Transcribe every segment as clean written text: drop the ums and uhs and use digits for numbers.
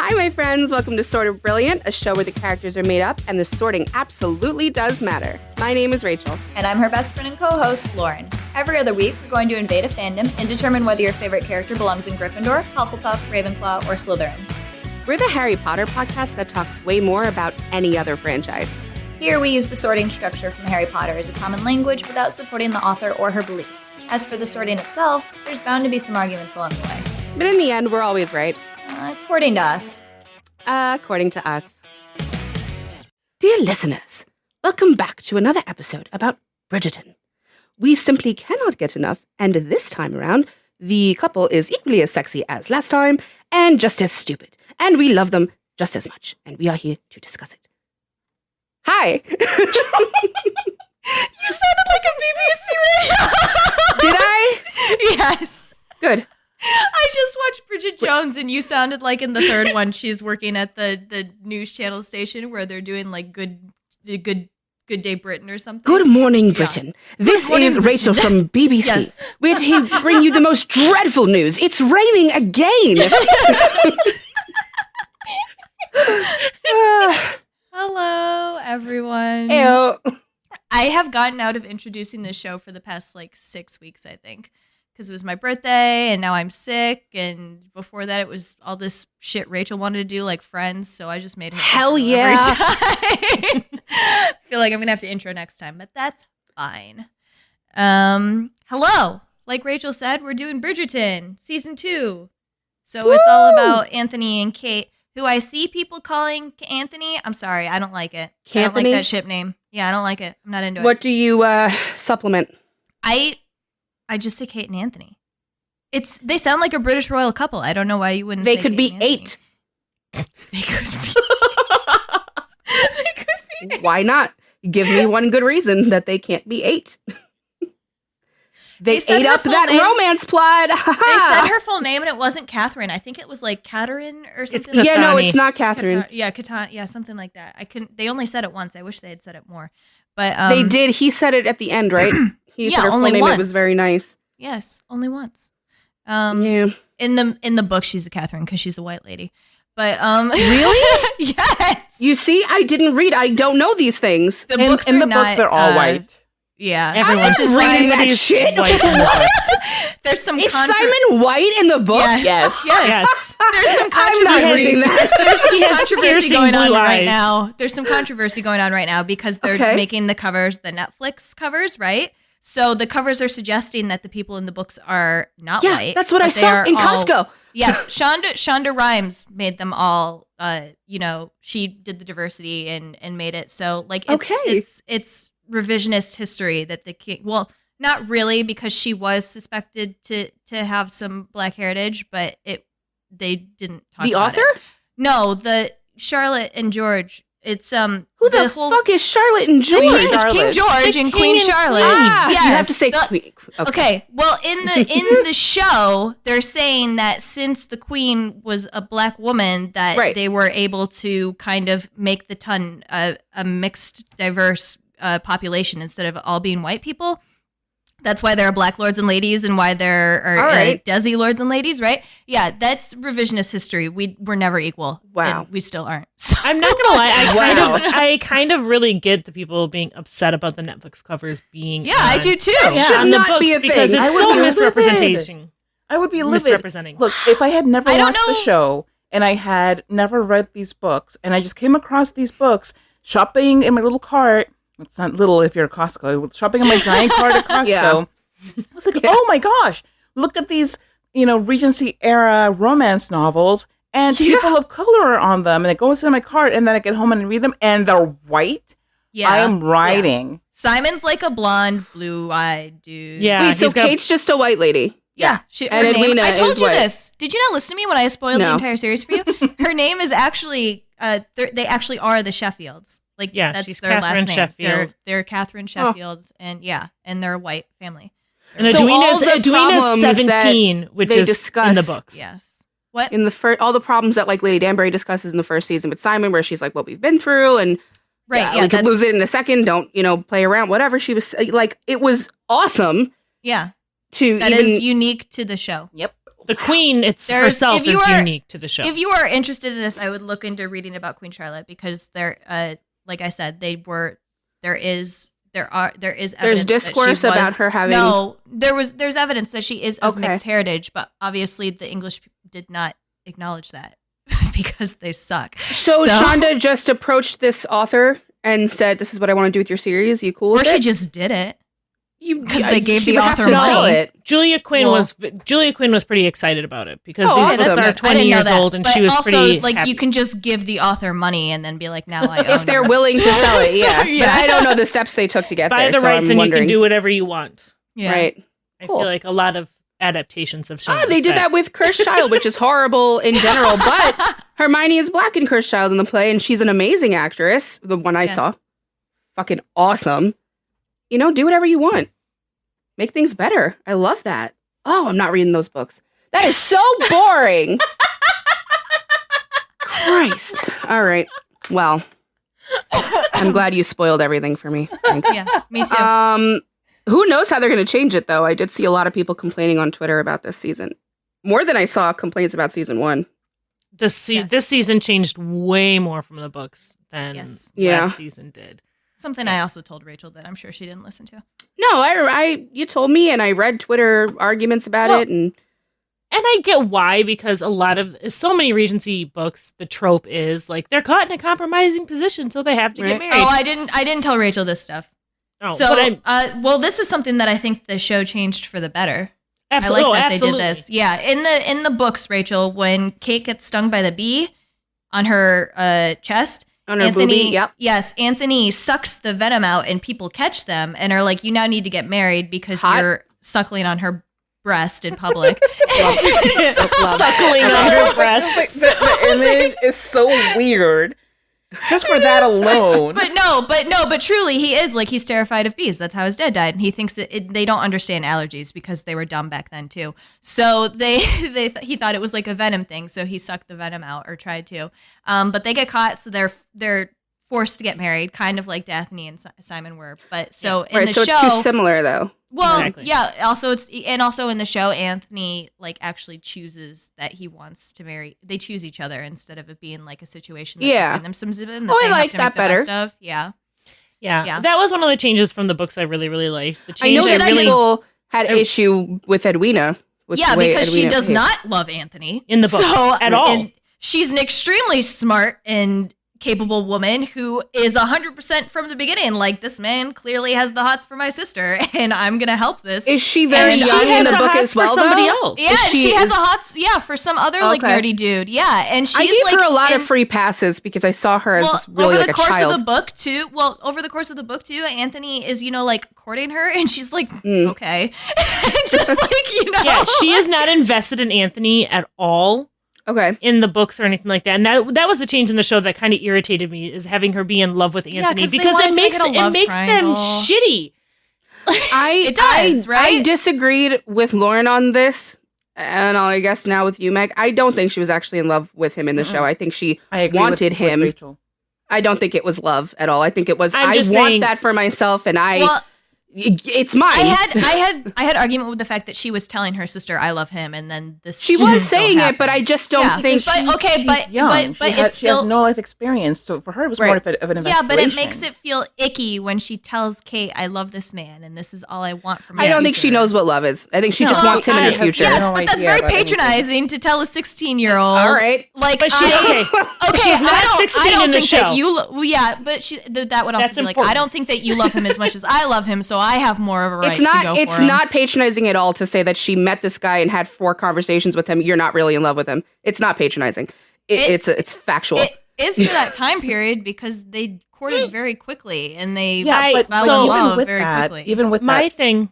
Hi, my friends. Welcome to Sort of Brilliant, a show where the characters are made up and the sorting absolutely does matter. My name is Rachel. And I'm her best friend and co-host, Lauren. Every other week, we're going to invade a fandom and determine whether your favorite character belongs in Gryffindor, Hufflepuff, Ravenclaw, or Slytherin. We're the Harry Potter podcast that talks way more about any other franchise. Here, we use the sorting structure from Harry Potter as a common language without supporting the author or her beliefs. As for the sorting itself, there's bound to be some arguments along the way. But in the end, we're always right. According to us. According to us. Dear listeners, welcome back to another episode about Bridgerton. We simply cannot get enough, and this time around, the couple is equally as sexy as last time, and just as stupid. And we love them just as much, and we are here to discuss it. Hi! You sounded like a BBC radio! Did I? Yes. Good. I just watched Bridget Jones, and you sounded like in the third one, she's working at the news channel station where they're doing like Good Day Britain or something. Good morning, Britain. Yeah. This is Rachel from BBC. Yes. We're here to bring you the most dreadful news. It's raining again. Hello, everyone. Ew. I have gotten out of introducing this show for the past 6 weeks, I think. Because it was my birthday, and now I'm sick, and before that it was all this shit Rachel wanted to do, like Friends, so I just made her. Hell yeah. Every time. Feel like I'm going to have to intro next time, but that's fine. Hello. Like Rachel said, we're doing Bridgerton, Season 2. So It's all about Anthony and Kate, who I see people calling Anthony. I'm sorry, I don't like it. I don't like that ship name. Yeah, I don't like it. I'm not into it. What do you supplement? I just say Kate and Anthony. They sound like a British royal couple. I don't know why you wouldn't. They say could Kate be and 8. They could be. They could be. Why not? Give me one good reason that they can't be 8. They ate up that romance plot. They said her full name and it wasn't Catherine. I think it was like Catherine or something. Yeah, no, it's not Catherine. Yeah, something like that. I couldn't. They only said it once. I wish they had said it more. But they did. He said it at the end, right? He said her full name. It was very nice. Yes, only once. Yeah. In the book, she's a Catherine because she's a white lady. But really? Yes. You see, I didn't read. I don't know these things. The books are all white. Yeah, everyone's just reading that shit. There's some. Is Simon White in the book? Yes. There's some controversy. I'm not reading that. There's some controversy going on right now. There's some controversy going on right now because they're making the covers the Netflix covers, right? So the covers are suggesting that the people in the books are not white. Yeah, that's what I saw in Costco. Yes, Shonda Rhimes made them all. She did the diversity and made it so it's revisionist history that the king. Well, not really because she was suspected to have some black heritage, but they didn't talk about the author. No, the Charlotte and George. It's who the fuck is Charlotte and George? King George and Queen Charlotte. Yes, you have to say Queen. Okay. Well, in the show, they're saying that since the Queen was a black woman, that they were able to kind of make the ton a mixed, diverse population instead of all being white people. That's why there are black lords and ladies and why there are Desi lords and ladies, right? Yeah, that's revisionist history. We're never equal. Wow. And we still aren't. So. I'm not going to lie. I kind of really get the people being upset about the Netflix covers being I do too. It should not be a thing. Because it's so misrepresentation. I would be livid. Misrepresenting. Look, if I had never watched the show and I had never read these books and I just came across these books shopping in my little cart. It's not little if you're at Costco. I was shopping in my giant cart at Costco. I was like, oh my gosh, look at these, Regency era romance novels and people of color are on them. And it goes in my cart and then I get home and read them and they're white. Yeah. I am writing. Yeah. Simon's like a blonde, blue-eyed dude. Yeah. Wait, so Kate's just a white lady. Yeah. And Edwina I told you white. This. Did you not listen to me when I spoiled the entire series for you? Her name is actually, they actually are the Sheffields. That's she's their Catherine last name. Sheffield. They're Catherine Sheffield, and they're a white family. And so Edwina's 17, which is in the books. Yes. What? In the all the problems that Lady Danbury discusses in the first season with Simon, where she's like, "What we've been through," and we could lose it in a second. Don't play around. Whatever. She was like, it was awesome. Yeah. That is unique to the show. Yep. The queen herself is unique to the show. If you are interested in this, I would look into reading about Queen Charlotte because like I said, there is evidence. There's discourse about her having. No, there's evidence that she is of mixed heritage, but obviously the English did not acknowledge that because they suck. So Shonda just approached this author and said, "This is what I want to do with your series. You cool?" Or she just did it. Because they gave the author money. Julia Quinn was pretty excited about it because these books are 20 years old, and she was also, pretty like happy. You can just give the author money and then be like, now I own if they're willing to sell it. Yeah, but I don't know the steps they took to get buy there. the rights, I'm and wondering. you can do whatever you want. Yeah. Right. I feel like a lot of adaptations have shown. They did that with Cursed Child, which is horrible in general. But Hermione is black in Cursed Child in the play, and she's an amazing actress. The one I saw, fucking awesome. Do whatever you want. Make things better. I love that. Oh, I'm not reading those books. That is so boring. Christ. All right. Well, I'm glad you spoiled everything for me. Thanks. Yeah, me too. Who knows how they're going to change it, though? I did see a lot of people complaining on Twitter about this season. More than I saw complaints about season 1. This season changed way more from the books than last season did. Something I also told Rachel that I'm sure she didn't listen to. No, you told me, and I read Twitter arguments about it, and I get why, because so many Regency books, the trope is like they're caught in a compromising position, so they have to get married. Oh, I didn't tell Rachel this stuff. Oh, well, this is something that I think the show changed for the better. Absolutely, I like that they did this. Yeah, in the books, Rachel, when Kate gets stung by the bee on her chest. On her boobie, yep. Yes, Anthony sucks the venom out and people catch them and are like, you now need to get married because you're suckling on her breast in public. Suckling on her breast. The image is so weird. Just for that alone. But truly, he is like, he's terrified of bees. That's how his dad died. And he thinks that they don't understand allergies because they were dumb back then too. So he thought it was like a venom thing. So he sucked the venom out or tried to. But they get caught. So they're forced to get married, kind of like Daphne and Simon were. But so in the show, it's too similar though. Well, exactly. Yeah. Also in the show, Anthony like actually chooses that he wants to marry. They choose each other instead of it being like a situation. That them some zibin. I like that better. Yeah. That was one of the changes from the books I really, really liked. The I know that people had issue with Edwina. Because she does not love Anthony in the book at all. And she's an extremely smart and capable woman who is 100% from the beginning. Like, this man clearly has the hots for my sister, and I'm gonna help this. Is she very young in the book as well? For somebody else. Yeah, she has the hots. Yeah, for some other like nerdy dude. Yeah, and she's I gave her a lot of free passes because I saw her as really like a child. Over the course of the book too, Anthony is like courting her, and she's like, okay, just like Yeah, she is not invested in Anthony at all. Okay. In the books or anything like that. And that was the change in the show that kind of irritated me, is having her be in love with Anthony because it makes them shitty. It does, right? I disagreed with Lauren on this, and I guess now with you, Meg. I don't think she was actually in love with him in the show. I think she wanted him. With Rachel. I don't think it was love at all. I think it was, I want that for myself, and it's mine. I had argument with the fact that she was telling her sister, "I love him," and then she was saying it, but I just don't think. She's young. She has no life experience, so for her it was more of an investigation. Yeah, but it makes it feel icky when she tells Kate, "I love this man, and this is all I want from." I don't think she knows what love is. I think she just wants him in her future. Yes, but that's very patronizing to tell a 16-year-old. All right, but she's not 16 in the show. That would also be like, I don't think that you love him as much as I love him, so I have more of a right to go for him. It's not patronizing at all to say that she met this guy and had 4 conversations with him. You're not really in love with him. It's not patronizing. It's factual. It is for that time period because they courted very quickly and they fell in love very quickly. Even with my thing,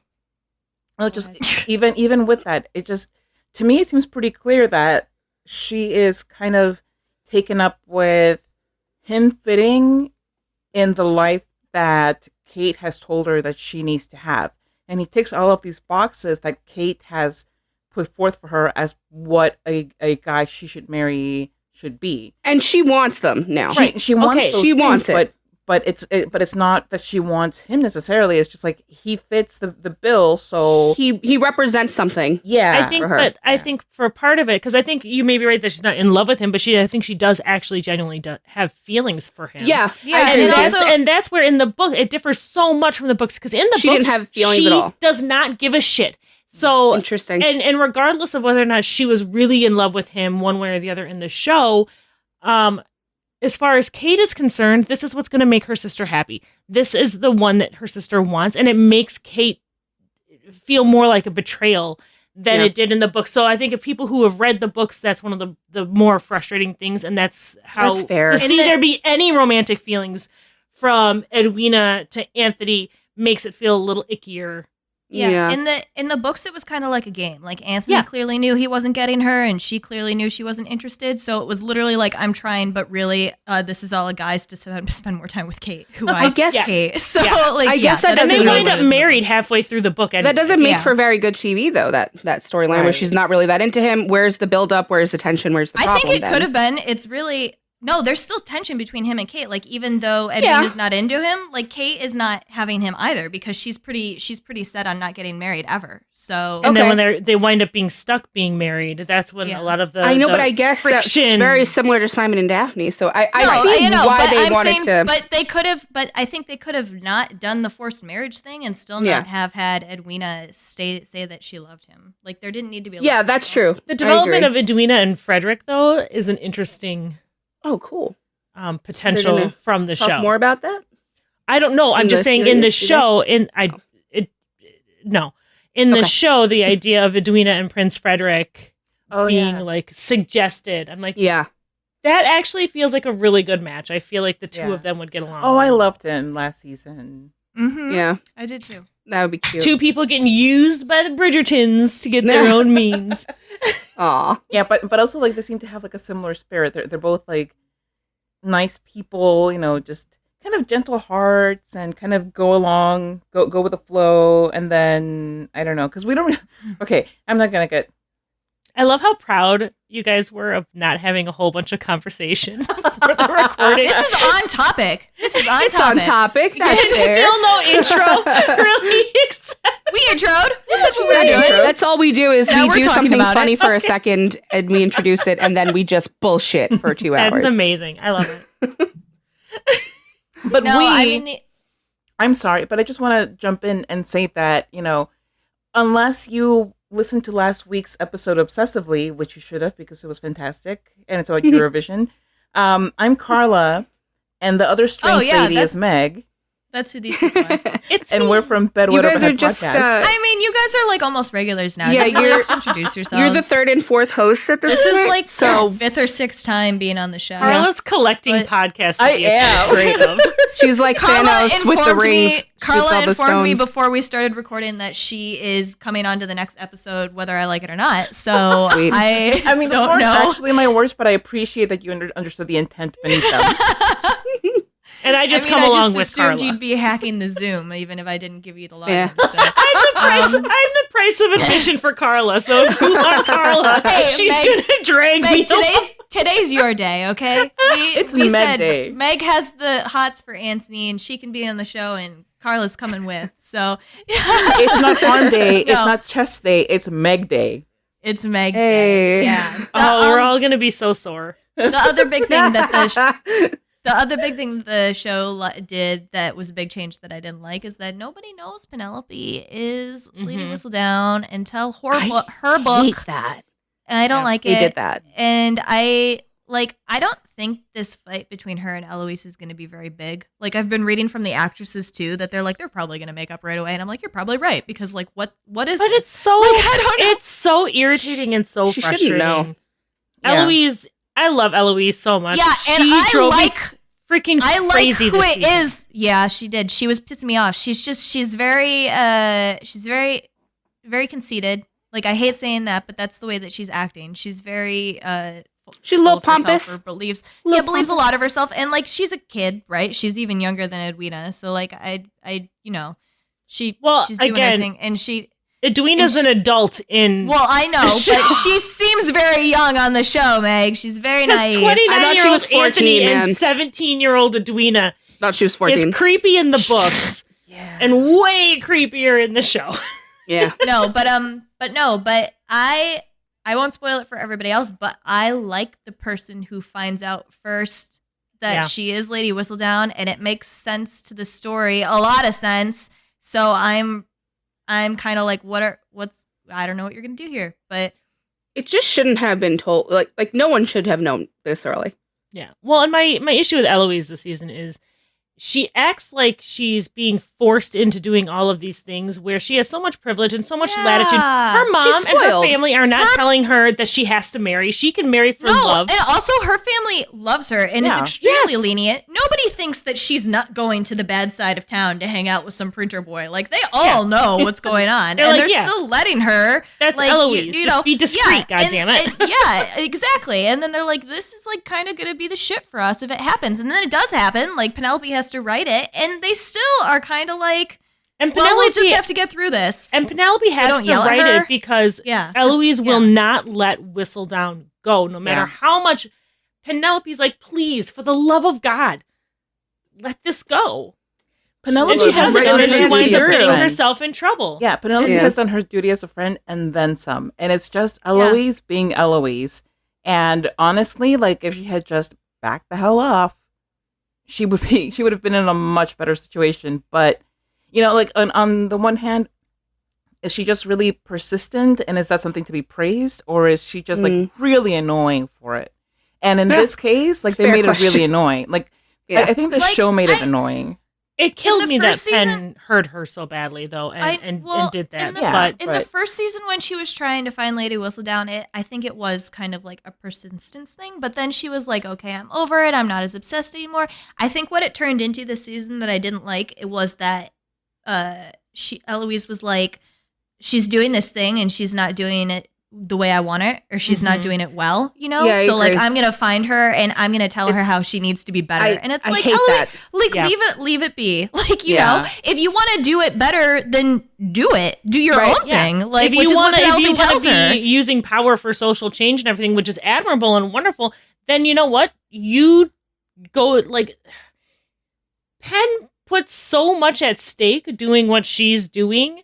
even with that, it just, to me, it seems pretty clear that she is kind of taken up with him fitting in the life that Kate has told her that she needs to have. And he ticks all of these boxes that Kate has put forth for her as what a guy she should marry should be. And she wants them now. She wants those she things, wants it. but it's not that she wants him necessarily. It's just like he fits the bill, so he represents something. Yeah, I think for part of it, because I think you may be right that she's not in love with him, but I think she does actually genuinely have feelings for him. Yeah. And that's where in the book it differs so much from the books, because in the books didn't have feelings at all. She does not give a shit. So interesting. And regardless of whether or not she was really in love with him one way or the other in the show, as far as Kate is concerned, this is what's going to make her sister happy. This is the one that her sister wants, and it makes Kate feel more like a betrayal than it did in the book. So I think if people who have read the books, that's one of the more frustrating things, and that's how that's fair. To see there be any romantic feelings from Edwina to Anthony makes it feel a little ickier. Yeah. In the books, it was kind of like a game. Like Anthony clearly knew he wasn't getting her, and she clearly knew she wasn't interested. So it was literally like, I'm trying, but really, this is all a guys to spend more time with Kate, who I guess hate. So I guess that doesn't. And they wind up married halfway through the book. Anyway. That doesn't make for very good TV, though. That storyline where she's not really that into him. Where's the build up? Where's the tension? Where's the problem? I think it could have been. It's really. No, there's still tension between him and Kate. Like, even though Edwina's not into him, like Kate is not having him either, because she's pretty set on not getting married ever. So and then when they wind up being stuck being married, that's when a lot of the but I guess friction. That's very similar to Simon and Daphne. So I see why they wanted to. But they could have. But I think they could have not done the forced marriage thing and still not have had Edwina say that she loved him. Like, there didn't need to be. That's true. The development of Edwina and Frederick, though, is an interesting. Oh, cool. Potential from the show. Talk more about that? I don't know. I'm just saying in the show, in the show, the idea of Edwina and Prince Frederick being like suggested. I'm like, that actually feels like a really good match. I feel like the two of them would get along. Oh, I loved him last season. Mm-hmm. Yeah, I did too. That would be cute. Two people getting used by the Bridgertons to get their own means. Aw. Yeah, but also like they seem to have like a similar spirit. They're both like nice people, just kind of gentle hearts and kind of go with the flow. And then I don't know, because we don't. Okay, I'm not gonna get. I love how proud you guys were of not having a whole bunch of conversation for the recording. This is on topic. It's on topic. That's fair. Still no intro. Really? We introed. We said what we were doing. That's all we do is we do something funny for a it. second and we introduce it and then we just bullshit for 2 hours. That's amazing. I love it. But I'm sorry, but I just want to jump in and say that, unless you listen to last week's episode obsessively, which you should have because it was fantastic and it's about Eurovision. I'm Carla, and the other strange lady is Meg. That's who these people are. And we're from Bed Wed. You guys are just. I mean, you guys are like almost regulars now. Yeah, you have to introduce yourselves. You're the third and fourth hosts at this point. This is like so fifth or sixth time being on the show. Carla's collecting podcasts. I am. She's like Thanos with the rings. Carla informed me before we started recording that she is coming on to the next episode, whether I like it or not. So I mean, don't know. Actually, my words, but I appreciate that you understood the intent beneath them. And I just come along with Carla. I just assumed you'd be hacking the Zoom, even if I didn't give you the login. Yeah. So. I'm the price of admission for Carla. So if you want Carla, she's going to drag me. Today's your day, okay? It's Meg Day. Meg has the hots for Anthony, and she can be on the show, and Carla's coming with. So it's not arm day. No. It's not chest day. It's Meg Day. It's Meg Day. Yeah. We're all going to be so sore. The other big thing that the other big thing the show did that was a big change that I didn't like is that nobody knows Penelope is Lady Whistledown until her book. I hate that. And I don't like it. They did that. And I don't think this fight between her and Eloise is going to be very big. Like, I've been reading from the actresses too that they're probably going to make up right away, and I'm like, you're probably right, because what is? But it's so I don't know. It's so irritating and so frustrating. Shouldn't know. Eloise. I love Eloise so much. Yeah, and I like freaking crazy. Who it is. Yeah, she did. She was pissing me off. She's very very conceited. Like, I hate saying that, but that's the way that she's acting. She's very she's a little pompous. Believes a lot of herself, and like, she's a kid, right? She's even younger than Edwina, so like she's doing her thing, and Edwina's an adult in... Well, I know, but she seems very young on the show, Meg. She's very naive. 29-year-old Anthony and 17-year-old Edwina Thought she was 14. Is creepy in the books. Yeah. And way creepier in the show. Yeah. but I won't spoil it for everybody else, but I like the person who finds out first that she is Lady Whistledown, and it makes sense to the story, a lot of sense. So I'm kind of like, I don't know what you're gonna do here, but it just shouldn't have been told. Like no one should have known this early. Yeah. Well, and my issue with Eloise this season is she acts like she's being forced into doing all of these things where she has so much privilege and so much latitude. Her mom and her family are not telling her that she has to marry. She can marry for love. And also her family loves her and is extremely lenient. Nobody thinks that she's not going to the bad side of town to hang out with some printer boy. Like, they all know what's going on. They're still letting her. That's like, Eloise. Just be discreet, goddammit. Yeah, exactly. And then they're like, this is like kind of going to be the shit for us if it happens. And then it does happen. Like, Penelope has to write it, and they still are kind of like, and Penelope, we'll just have to get through this. And Penelope has to write it because Eloise will not let Whistledown go, no matter how much. Penelope's like, please, for the love of God, let this go. Penelope and she doesn't, and then she winds up getting herself in trouble. Yeah, Penelope has done her duty as a friend and then some, and it's just Eloise being Eloise. And honestly, like, if she had just backed the hell off, she would have been in a much better situation. But, you know, like on the one hand, is she just really persistent, and is that something to be praised, or is she just like really annoying for it? And in this case, like, they made it really annoying. Like, I think the show made it annoying. It killed me that Penn hurt her so badly, though, and did that. In the first season, when she was trying to find Lady Whistledown, I think it was kind of like a persistence thing. But then she was like, okay, I'm over it. I'm not as obsessed anymore. I think what it turned into this season that I didn't like, it was that Eloise was like, she's doing this thing and she's not doing it the way I want it, or she's not doing it well, you know? Yeah, so like, I'm going to find her and I'm going to tell her how she needs to be better. And it's like, leave it be. Like, you know, if you want to do it better, then do it. Do your own thing. Like, which is what Penelope tells her. Using power for social change and everything, which is admirable and wonderful, then you know what? You go, like, Penn puts so much at stake doing what she's doing.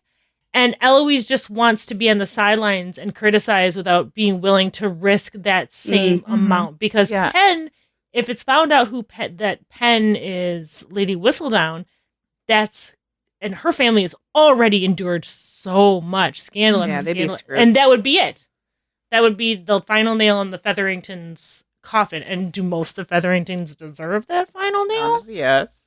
And Eloise just wants to be on the sidelines and criticize without being willing to risk that same amount. Because Penn, if it's found out that Penn is Lady Whistledown, and her family has already endured so much scandal. Yeah, they'd be screwed. And that would be it. That would be the final nail in the Featheringtons' coffin. And do most of the Featheringtons deserve that final nail? Honestly, yes.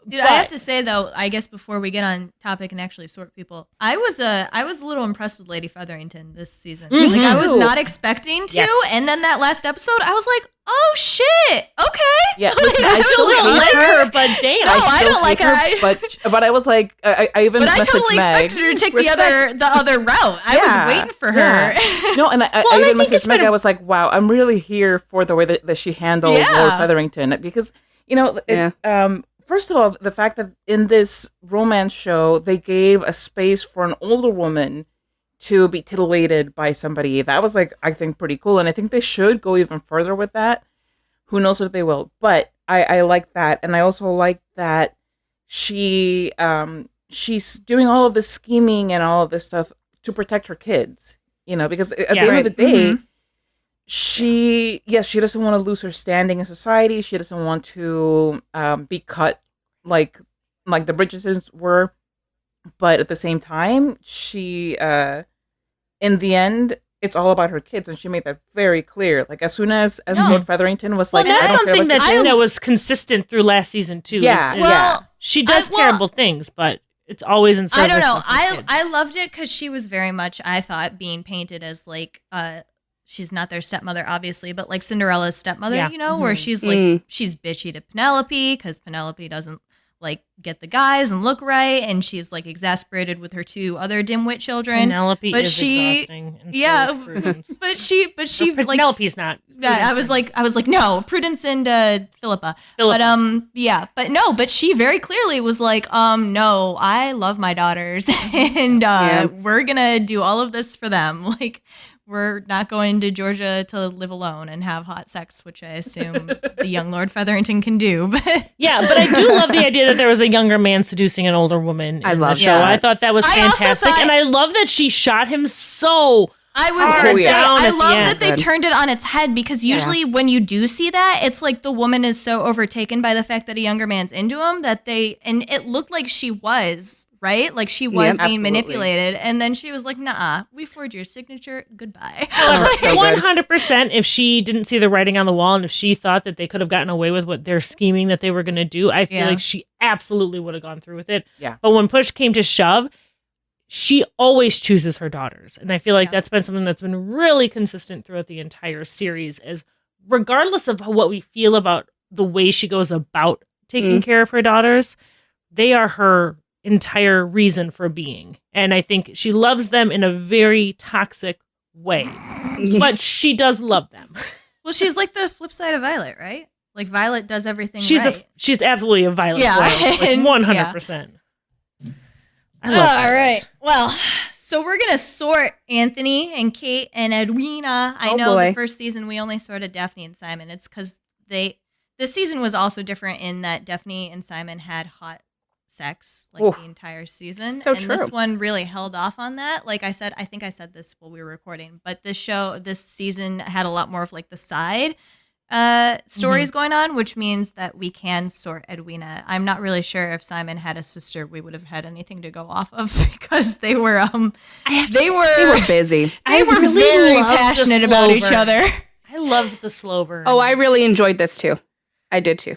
Dude, I have to say, though, I guess before we get on topic and actually sort people, I was a little impressed with Lady Featherington this season. Mm-hmm. Like, I was not expecting to, and then that last episode, I was like, oh shit, okay. Yeah, listen, I still don't like her, but damn. No, I don't like her. But I was like, I even but I messaged totally Meg. expected her to take the other route. I was waiting for her. No, and I even messaged Meg. I was like, wow, I'm really here for the way that she handled Lord Featherington, because, you know, first of all, the fact that in this romance show, they gave a space for an older woman to be titillated by somebody, that was, like, I think pretty cool. And I think they should go even further with that. Who knows if they will. But I like that. And I also like that she's doing all of this scheming and all of this stuff to protect her kids. You know, because at the end of the day, she doesn't want to lose her standing in society. She doesn't want to be cut like the Bridgertons were. But at the same time, she, in the end, it's all about her kids. And she made that very clear. Like, as soon as Lord Featherington was like, that's I don't something care that was consistent through last season, too. She does terrible things, but it's always in service. I don't know. Of I loved it because she was very much, I thought, being painted as, like, she's not their stepmother, obviously, but like Cinderella's stepmother, you know, where she's like, she's bitchy to Penelope because Penelope doesn't like get the guys and look right, and she's like exasperated with her two other dimwit children. Penelope is exhausting. And but she like Penelope's not. I was like, no, Prudence and Philippa. But she very clearly was like, no, I love my daughters, and we're gonna do all of this for them, like. we're not going to Georgia to live alone and have hot sex, which I assume the young Lord Featherington can do. But yeah, but I do love the idea that there was a younger man seducing an older woman in the show. I thought that was fantastic. And I love that she shot him so I was going to say, I love that they turned it on its head, because usually when you do see that, it's like the woman is so overtaken by the fact that a younger man's into him that and it looked like she was, right? Like she was being manipulated. And then she was like, nah, we forged your signature. Goodbye. 100% if she didn't see the writing on the wall and if she thought that they could have gotten away with what they're scheming that they were going to do, I feel like she absolutely would have gone through with it. Yeah. But when push came to shove, she always chooses her daughters. And I feel like that's been something that's been really consistent throughout the entire series, is regardless of what we feel about the way she goes about taking care of her daughters, they are her entire reason for being. And I think she loves them in a very toxic way, but she does love them. Well, she's like the flip side of Violet, right? Like Violet does everything she's absolutely a Violet. Yeah. Like 100%. All right. Well, so we're going to sort Anthony and Kate and Edwina. I know the first season we only sorted Daphne and Simon. It's because this season was also different in that Daphne and Simon had hot sex the entire season. So true. This one really held off on that. Like I said, I think I said this while we were recording, but this season had a lot more of like the side stories going on, which means that we can sort Edwina. I'm not really sure if Simon had a sister we would have had anything to go off of, because they were they were busy. They were really very passionate about each other. I loved the slow burn. Oh, I really enjoyed this too. I did too.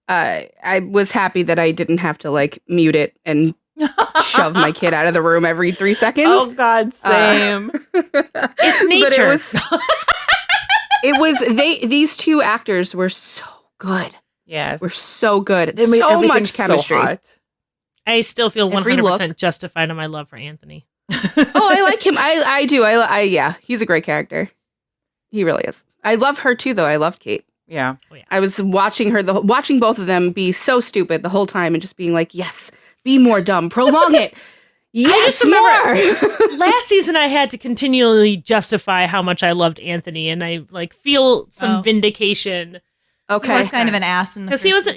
I was happy that I didn't have to like mute it and shove my kid out of the room every 3 seconds. Oh God, same. It's nature. These two actors were so good. Yes. Were so good. So much chemistry. So hot. I still feel 100% justified in my love for Anthony. I like him. I do. Yeah, he's a great character. He really is. I love her too, though. I love Kate. Yeah. Oh, yeah. I was watching both of them be so stupid the whole time and just being like, yes, be more dumb. Prolong it. Yes, more. Last season, I had to continually justify how much I loved Anthony, and I like feel some vindication. Okay, he was kind of an ass in the first season.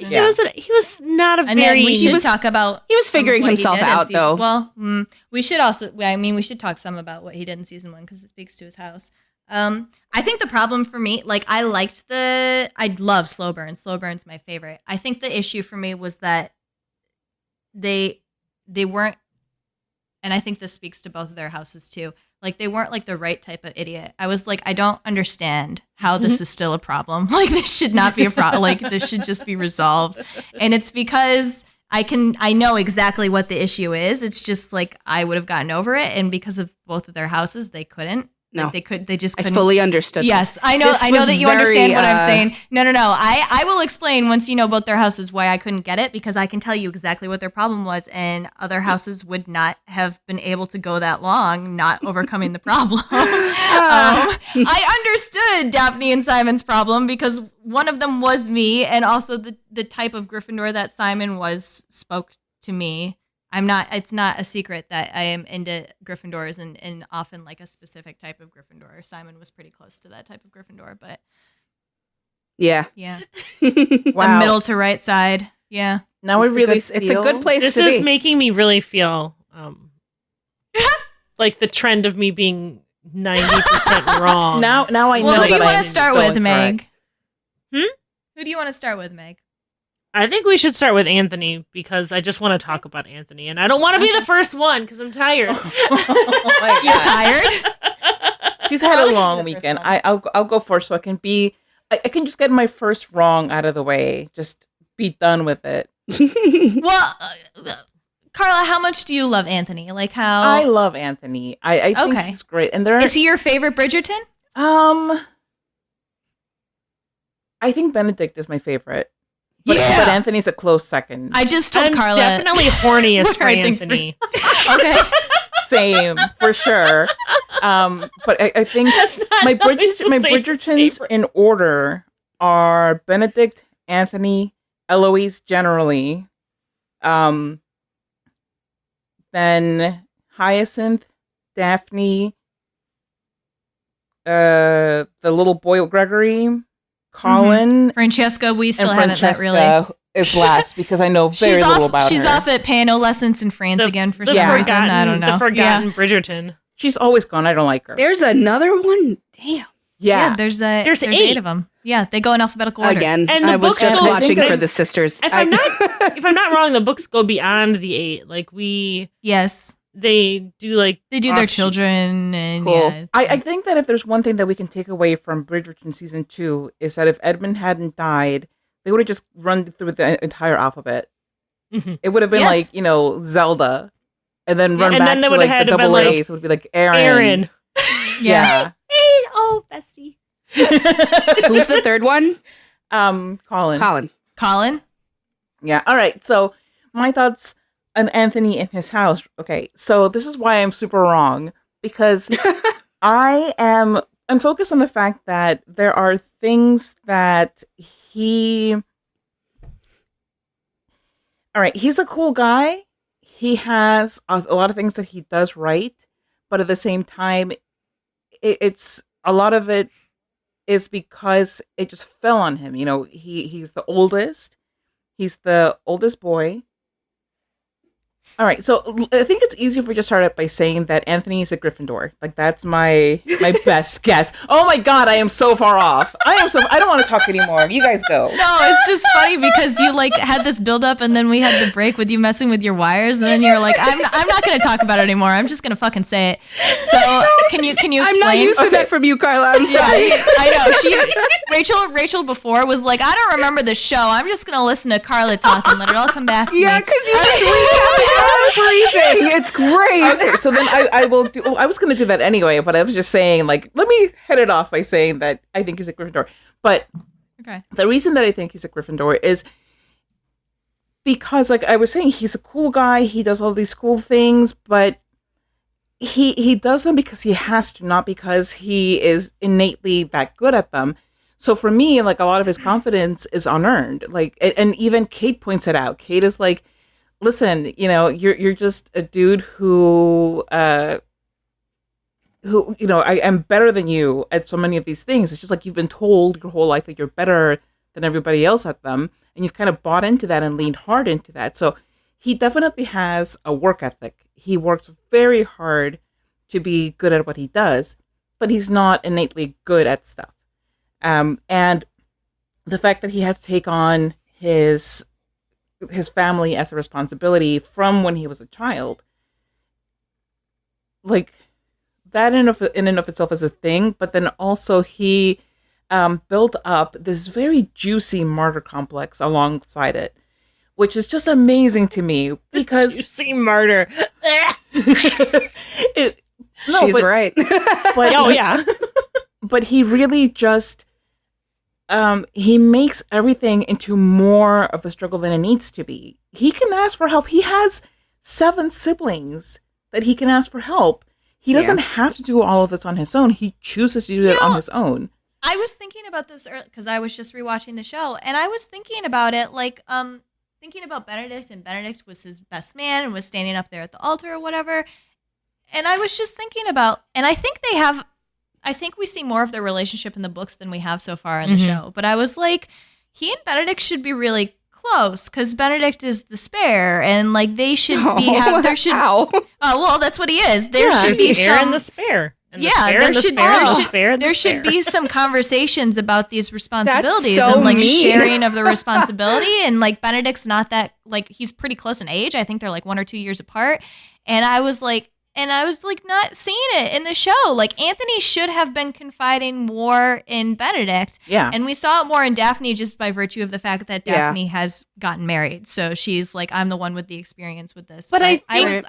He was not a and very. We should talk about. He was figuring himself out, though. Well, we should also. We should talk some about what he did in season 1, because it speaks to his house. I think the problem for me, like I love slow burn. Slow burn's my favorite. I think the issue for me was that they weren't. And I think this speaks to both of their houses too. Like they weren't like the right type of idiot. I was like, I don't understand how this is still a problem. Like this should not be a problem. Like this should just be resolved. And it's because I know exactly what the issue is. It's just like I would have gotten over it. And because of both of their houses, they couldn't. No, like they just couldn't. I fully understood. Yes, I know that you understand what I'm saying. No. I will explain once you know both their houses why I couldn't get it, because I can tell you exactly what their problem was, and other houses would not have been able to go that long not overcoming the problem. I understood Daphne and Simon's problem because one of them was me, and also the type of Gryffindor that Simon was spoke to me. It's not a secret that I am into Gryffindors and often like a specific type of Gryffindor. Simon was pretty close to that type of Gryffindor, but yeah. Wow. Middle to right side. Yeah. Now it's a good place to be. This is making me really feel like the trend of me being 90% wrong. Now I know. Well, who do you want to start with, Meg? Who do you want to start with, Meg? I think we should start with Anthony, because I just want to talk about Anthony, and I don't want to be the first one because I'm tired. You're tired? She's had a long weekend. I'll go first so I can I can just get my first wrong out of the way. Just be done with it. Well, Carla, how much do you love Anthony? Like how I love Anthony. I think he's great. And is he your favorite Bridgerton? I think Benedict is my favorite. But Anthony's a close second. I just told Carla. I'm definitely horniest for Anthony. Okay. Same, for sure. But I think my Bridgertons in order are Benedict, Anthony, Eloise generally, then Hyacinth, Daphne, the little boy Gregory, Colin, Francesca. We still haven't met really. Is last because I know very little about her. She's off at piano lessons in France again for some reason. I don't know. The forgotten Bridgerton. She's always gone. I don't like her. There's another one. Damn. Yeah, there's 8 of them. Yeah, they go in alphabetical order. Again, and I was just watching for the sisters. If I'm not wrong, the books go beyond the 8. Like they do their children and cool. yeah. I think that if there's one thing that we can take away from Bridgerton season 2 is that if Edmund hadn't died, they would have just run through the entire alphabet. Mm-hmm. It would have been like, Zelda. And then run back to like the double A's. It would be like Aaron. Yeah. Hey, oh, bestie. Who's the third one? Colin. Yeah. All right. So my thoughts on Anthony and his house. Okay. So this is why I'm super wrong. Because I'm focused on the fact that there are things that all right, he's a cool guy. He has a lot of things that he does right, but at the same time, it's a lot of it is because it just fell on him. He's the oldest. He's the oldest boy. All right, so I think it's easier if we just start out by saying that Anthony is a Gryffindor. Like, that's my best guess. Oh my God, I am so far off. I don't want to talk anymore. You guys go. No, it's just funny because you had this build up and then we had the break with you messing with your wires and then you're like, I'm not going to talk about it anymore. I'm just going to fucking say it. So can you explain? I'm not used to that from you, Carla. I'm sorry. I know. Rachel before was like, I don't remember the show. I'm just going to listen to Carla talk and let it all come back to me. Yeah, because you just recap everything. It's great. Okay, so then I will do. I was going to do that anyway, but I was just saying, let me head it off by saying that I think he's a Gryffindor. But the reason that I think he's a Gryffindor is because, like I was saying, he's a cool guy. He does all these cool things, but he does them because he has to, not because he is innately that good at them. So for me, a lot of his confidence is unearned. And even Kate points it out. Kate is like, listen, you're just a dude who I am better than you at so many of these things. It's just like you've been told your whole life that you're better than everybody else at them. And you've kind of bought into that and leaned hard into that. So he definitely has a work ethic. He works very hard to be good at what he does, but he's not innately good at stuff. And the fact that he had to take on his family as a responsibility from when he was a child, that in and of itself is a thing. But then also he built up this very juicy martyr complex alongside it, which is just amazing to me because juicy martyr. She's right. But yeah. But he really just he makes everything into more of a struggle than it needs to be. He can ask for help. He has 7 siblings that he can ask for help. He doesn't have to do all of this on his own. He chooses to do it on his own. I was thinking about this because I was just rewatching the show, and I was thinking about it thinking about Benedict, and Benedict was his best man and was standing up there at the altar or whatever. And I was just thinking about, and I think we see more of their relationship in the books than we have so far in the show. But I was like, he and Benedict should be really close because Benedict is the spare, and there should well, that's what he is. There should be some the spare. There should be some conversations about these responsibilities and sharing of the responsibility. And Benedict's not that he's pretty close in age. I think they're 1 or 2 years apart. And I was not seeing it in the show. Anthony should have been confiding more in Benedict. Yeah. And we saw it more in Daphne just by virtue of the fact that Daphne has gotten married. So she's I'm the one with the experience with this. But I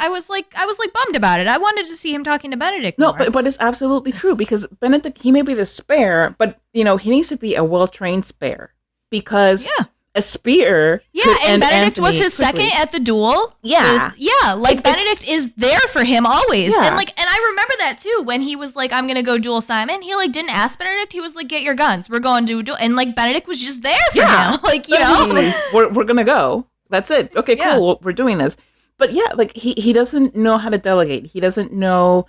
was bummed about it. I wanted to see him talking to Benedict more. No, but it's absolutely true because Benedict, he may be the spare, but he needs to be a well-trained spare because a spear. Yeah, and Benedict was his second at the duel. Yeah. Benedict is there for him always. Yeah. And I remember that too when he was I'm going to go duel Simon. He didn't ask Benedict. He was get your guns. We're going to duel. And Benedict was just there for him. We're going to go. That's it. Okay, cool. We're doing this. But he doesn't know how to delegate. He doesn't know.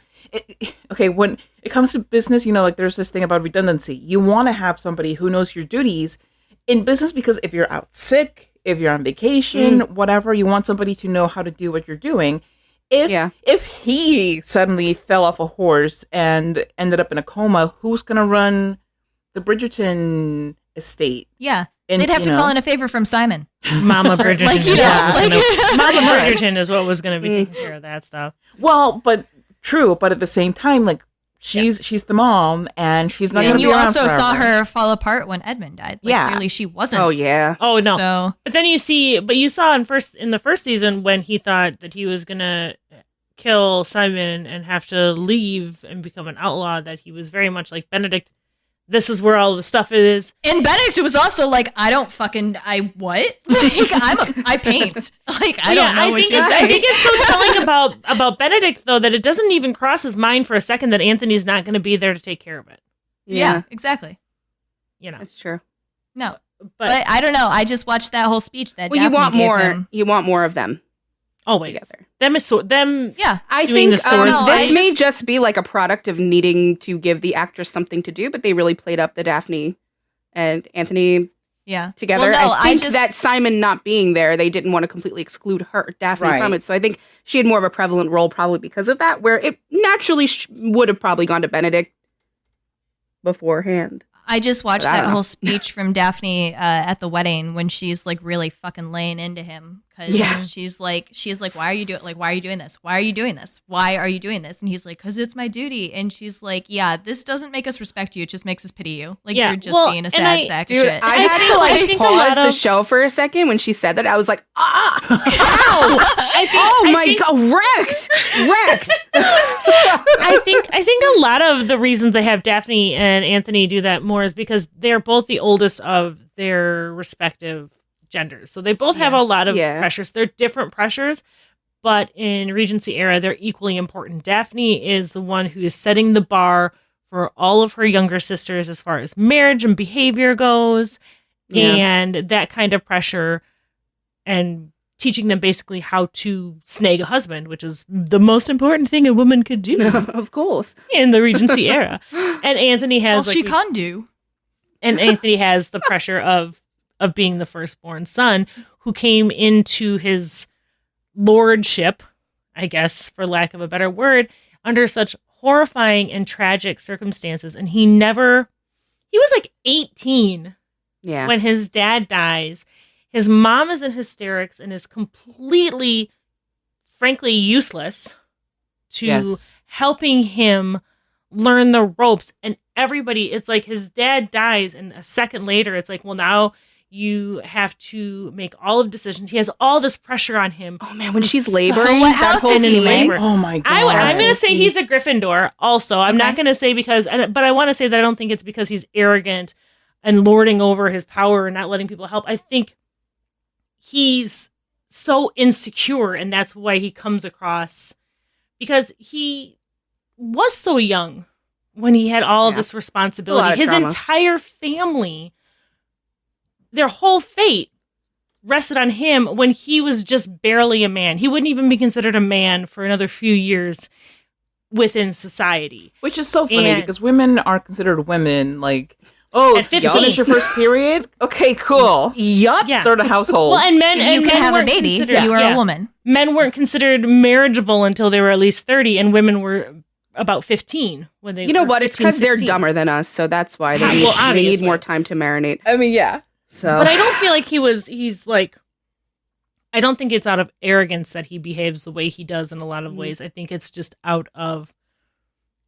okay, when it comes to business, like there's this thing about redundancy. You want to have somebody who knows your duties in business, because if you're out sick, if you're on vacation, whatever, you want somebody to know how to do what you're doing. If he suddenly fell off a horse and ended up in a coma, who's going to run the Bridgerton estate? Yeah. And, they'd have to call in a favor from Simon. Mama Bridgerton. Mama Bridgerton is what was going to be taking care of that stuff. Well, but at the same time, like, she's the mom, and she's not going to be around forever. And you also saw her fall apart when Edmund died. Like, clearly she wasn't. Oh, yeah. Oh, no. So, but then you saw in the first season when he thought that he was going to kill Simon and have to leave and become an outlaw, that he was very much like Benedict. This is where all the stuff is. And Benedict was also like, I what? Like, I paint. Like, I don't know what you're saying. I think it's so telling about Benedict, though, that it doesn't even cross his mind for a second that Anthony's not going to be there to take care of it. Yeah, exactly. It's true. No, but I don't know. I just watched that whole speech that Daphne you want gave more. him. You want more of them. Always. Together. Yeah. I think this may just be like a product of needing to give the actress something to do, but they really played up the Daphne and Anthony together. Well, no, I think that Simon not being there, they didn't want to completely exclude Daphne from it. So I think she had more of a prevalent role probably because of that, where it naturally would have probably gone to Benedict beforehand. I just watched that whole speech from Daphne at the wedding when she's like really fucking laying into him, because she's like, why are you doing this? Why are you doing this? Why are you doing this? And he's like, because it's my duty. And she's like, yeah, this doesn't make us respect you. It just makes us pity you. Like, you're just being a sad sack of shit. I had to pause the show for a second when she said that. I was like, ow! My God, wrecked. I think a lot of the reasons they have Daphne and Anthony do that more is because they're both the oldest of their respective genders. So they both have a lot of pressures. They're different pressures, but in Regency era, they're equally important. Daphne is the one who is setting the bar for all of her younger sisters as far as marriage and behavior goes, and that kind of pressure, and teaching them basically how to snag a husband, which is the most important thing a woman could do. Of course. In the Regency era. And Anthony has... she can do. And Anthony has the pressure of being the firstborn son, who came into his lordship, I guess, for lack of a better word, under such horrifying and tragic circumstances. And he was like 18 when his dad dies. His mom is in hysterics and is completely, frankly, useless to helping him learn the ropes. And everybody, it's like his dad dies, and a second later, it's like, well, now you have to make all of decisions. He has all this pressure on him. Oh, man, when she's laboring, that whole scene. Oh, my God. I'm going to say he's a Gryffindor also. I'm not going to say but I want to say that I don't think it's because he's arrogant and lording over his power and not letting people help. I think he's so insecure, and that's why he comes across, because he was so young when he had all of this responsibility. His entire family, their whole fate rested on him when he was just barely a man. He wouldn't even be considered a man for another few years within society. Which is so funny, because women are considered women, like... Oh, at 15. Finish your first period? Okay, cool. Yup. Yeah. Start a household. Well, and men, you can have a baby. You are a woman. Men weren't considered marriageable until they were at least 30, and women were about 15 when they. You know what? It's because they're dumber than us, so that's why they need more time to marinate. I mean, yeah. So, but I don't feel like he's like. I don't think it's out of arrogance that he behaves the way he does in a lot of ways. I think it's just out of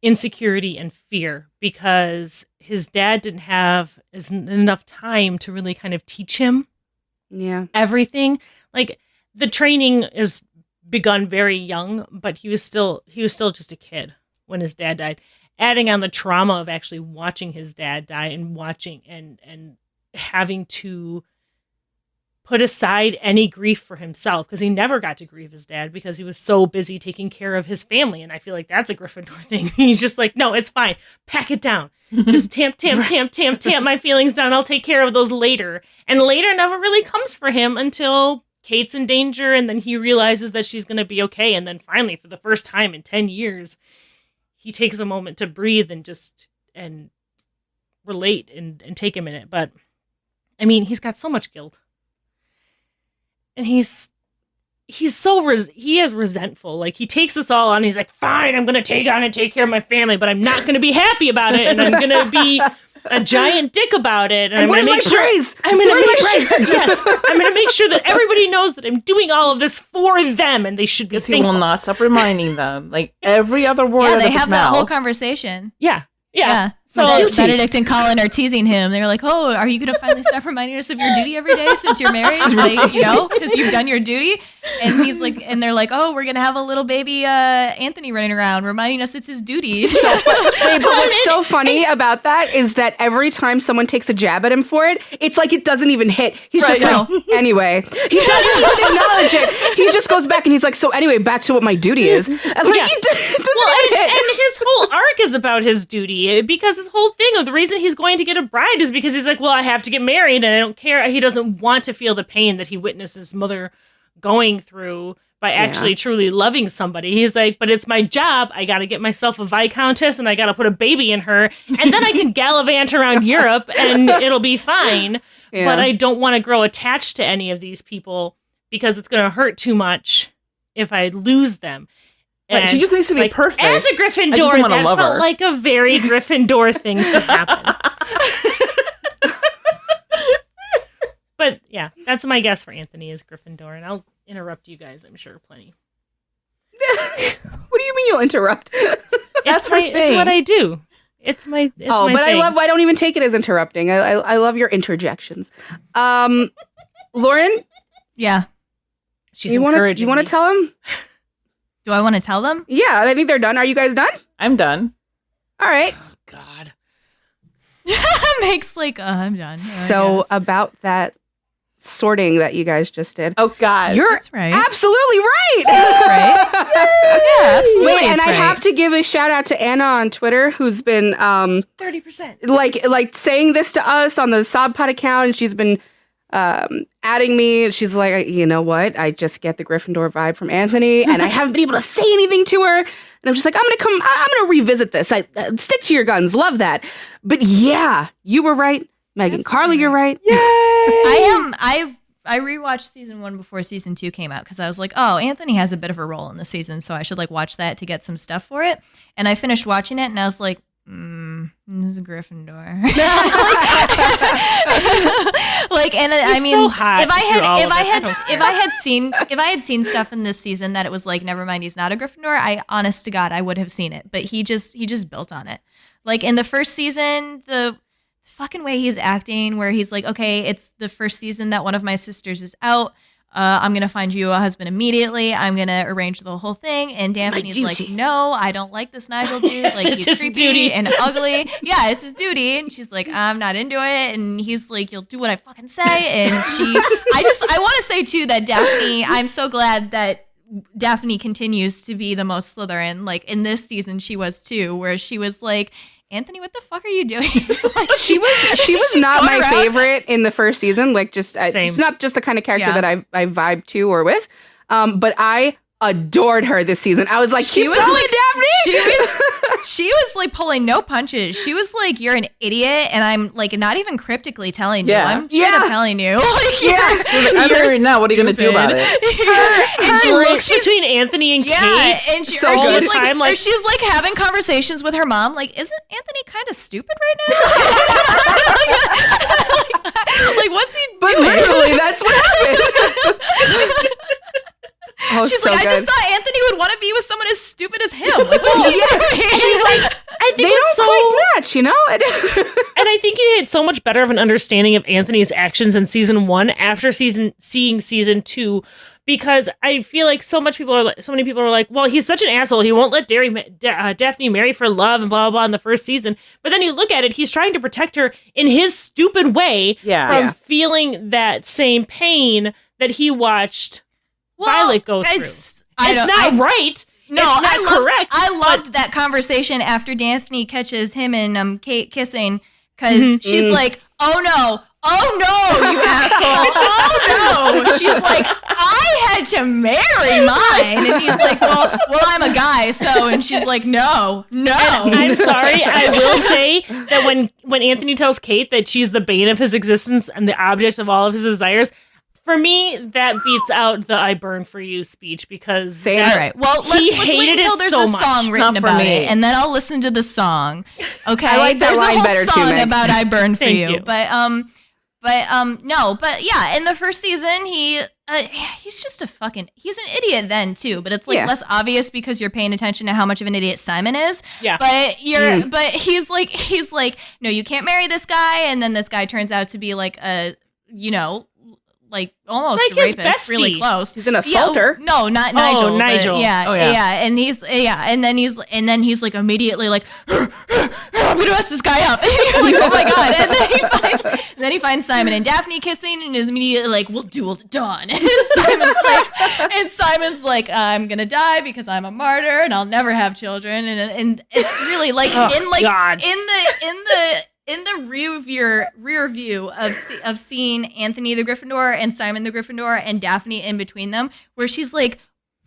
insecurity and fear, because his dad didn't have enough time to really kind of teach him everything. Like, the training is begun very young, but he was still just a kid when his dad died, adding on the trauma of actually watching his dad die and watching and having to put aside any grief for himself, because he never got to grieve his dad because he was so busy taking care of his family. And I feel like that's a Gryffindor thing. He's just like, no, it's fine. Pack it down. Just tamp my feelings down. I'll take care of those later. And later never really comes for him until Kate's in danger, and then he realizes that she's going to be okay. And then finally, for the first time in 10 years, he takes a moment to breathe and relate and take a minute. But I mean, he's got so much guilt, and he is resentful. Like, he takes this all on. He's like, fine, I'm going to take on and take care of my family, but I'm not going to be happy about it. And I'm going to be a giant dick about it. And I'm going to make sure I'm going to make sure that everybody knows that I'm doing all of this for them, and they should be thankful. He will not stop reminding them. Like, every other word out of his mouth. Yeah, they have that whole conversation. Yeah. So Benedict and Colin are teasing him. They're like, "Oh, are you going to finally stop reminding us of your duty every day since you're married? Like, because you've done your duty." And he's like, and they're like, "Oh, we're going to have a little baby Anthony running around reminding us it's his duty." But what's so funny about that is that every time someone takes a jab at him for it, it's like it doesn't even hit. He's just like, anyway. He doesn't even acknowledge it. He just goes back and he's like, so anyway, back to what my duty is. Like, he doesn't even hit. And his whole arc is about his duty, because his whole thing of the reason he's going to get a bride is because he's like, well, I have to get married and I don't care. He doesn't want to feel the pain that he witnessed his mother going through by actually truly loving somebody. He's like, but it's my job. I got to get myself a Viscountess and I got to put a baby in her, and then I can gallivant around Europe and it'll be fine. Yeah. But I don't want to grow attached to any of these people because it's going to hurt too much if I lose them. Right, she just needs to be perfect. As a Gryffindor, that felt like a very Gryffindor thing to happen. But yeah, that's my guess for Anthony as Gryffindor, and I'll interrupt you guys, I'm sure, plenty. What do you mean you'll interrupt? It's what I do. It's my thing. I don't even take it as interrupting. I love your interjections. Lauren? Yeah. She's encouraging you want to tell him? Do I want to tell them? Yeah, I think they're done. Are you guys done? I'm done. All right. Oh, God. Makes like, I'm done. So about that sorting that you guys just did. Oh, God. You're right. absolutely right. That's right. Yeah, absolutely. Wait, and I have to give a shout out to Anna on Twitter, who's been 30%. like saying this to us on the Sobpod account, and she's been adding me. She's like, you know what? I just get the Gryffindor vibe from Anthony, and I haven't been able to say anything to her. And I'm just like, I'm gonna revisit this. Stick to your guns. Love that. But yeah, you were right, Megan. Carla, you're right. Yay! I rewatched season 1 before season 2 came out because I was like, oh, Anthony has a bit of a role in the season, so I should like watch that to get some stuff for it. And I finished watching it, and I was like, this is Gryffindor. Like, and I mean, so hot if I had seen stuff in this season that it was like, never mind, he's not a Gryffindor, honest to God, I would have seen it. But he just built on it. Like in the first season, the fucking way he's acting, where he's like, okay, it's the first season that one of my sisters is out. I'm going to find you a husband immediately. I'm going to arrange the whole thing. And Daphne's like, no, I don't like this Nigel dude. Like, he's creepy and ugly. Yeah, it's his duty. And she's like, I'm not into it. And he's like, you'll do what I fucking say. And I want to say too that Daphne, I'm so glad that Daphne continues to be the most Slytherin. Like in this season, she was too, where she was like, Anthony, what the fuck are you doing? Like, she was not my favorite in the first season. Like, she's not just the kind of character that I vibe to or with. But I adored her this season. I was like, she was like, Daphne. She was like pulling no punches. She was like, you're an idiot, and I'm like not even cryptically telling you. I'm straight up telling you. Like, I'm married now. What are you gonna do about it? And she looks between Anthony and Kate. And she's like having conversations with her mom. Like, isn't Anthony kind of stupid right now? like what's he doing? But literally, that's what happened. Oh, she's so like, good. I just thought Anthony would want to be with someone as stupid as him. Like, what's he doing? She's like, I think they it's don't quite match, you know? And I think you had so much better of an understanding of Anthony's actions in season 1 after seeing season 2, because I feel like so many people are like, well, he's such an asshole. He won't let Daphne marry for love and blah, blah, blah in the first season. But then you look at it, he's trying to protect her in his stupid way from feeling that same pain that he watched Violet go through. It's not right. No, it's not correct. I loved that conversation after Daphne catches him and Kate kissing, because she's like, oh no, oh no, you asshole. Oh no. She's like, I had to marry mine. And he's like, well, I'm a guy, so. And she's like, no. I'm sorry. I will say that when Anthony tells Kate that she's the bane of his existence and the object of all of his desires, for me, that beats out the "I burn for you" speech because all right. Well, let's wait until there's a song written about it, and then I'll listen to the song. Okay, I like that line better too, Meg. There's a whole song about "I burn for you," but yeah. In the first season, he's just he's an idiot then too. But it's like less obvious because you're paying attention to how much of an idiot Simon is. Yeah. But he's like, no, you can't marry this guy, and then this guy turns out to be like a like almost like a rapist, really close. He's an assaulter. Yeah, no, not Nigel. Nigel. And then he's like immediately like, I'm gonna mess this guy up. And you're like, oh my god. And then he finds Simon and Daphne kissing and is immediately like, we'll duel the dawn. And Simon's like, I'm gonna die because I'm a martyr and I'll never have children. And it's really like in the rear view of seeing Anthony the Gryffindor and Simon the Gryffindor and Daphne in between them, where she's like,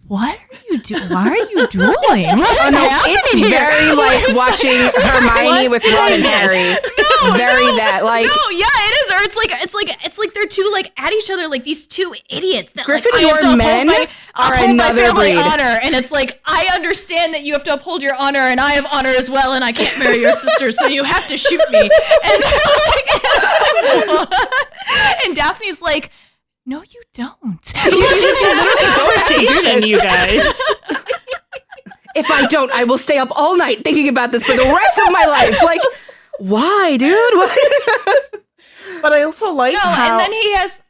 "What are you doing? Why are you dueling? It's very like watching Hermione with Ron and Harry. It is. Or it's like they're two like at each other like these two idiots that Gryffindor men are another breed. Honor, and it's like I understand that you have to uphold your honor, and I have honor as well, and I can't marry your sister, so you have to shoot me. And Daphne's like, no, you don't. You just literally conversation, you guys. If I don't, I will stay up all night thinking about this for the rest of my life. Like, why, dude? But I also like and then he has...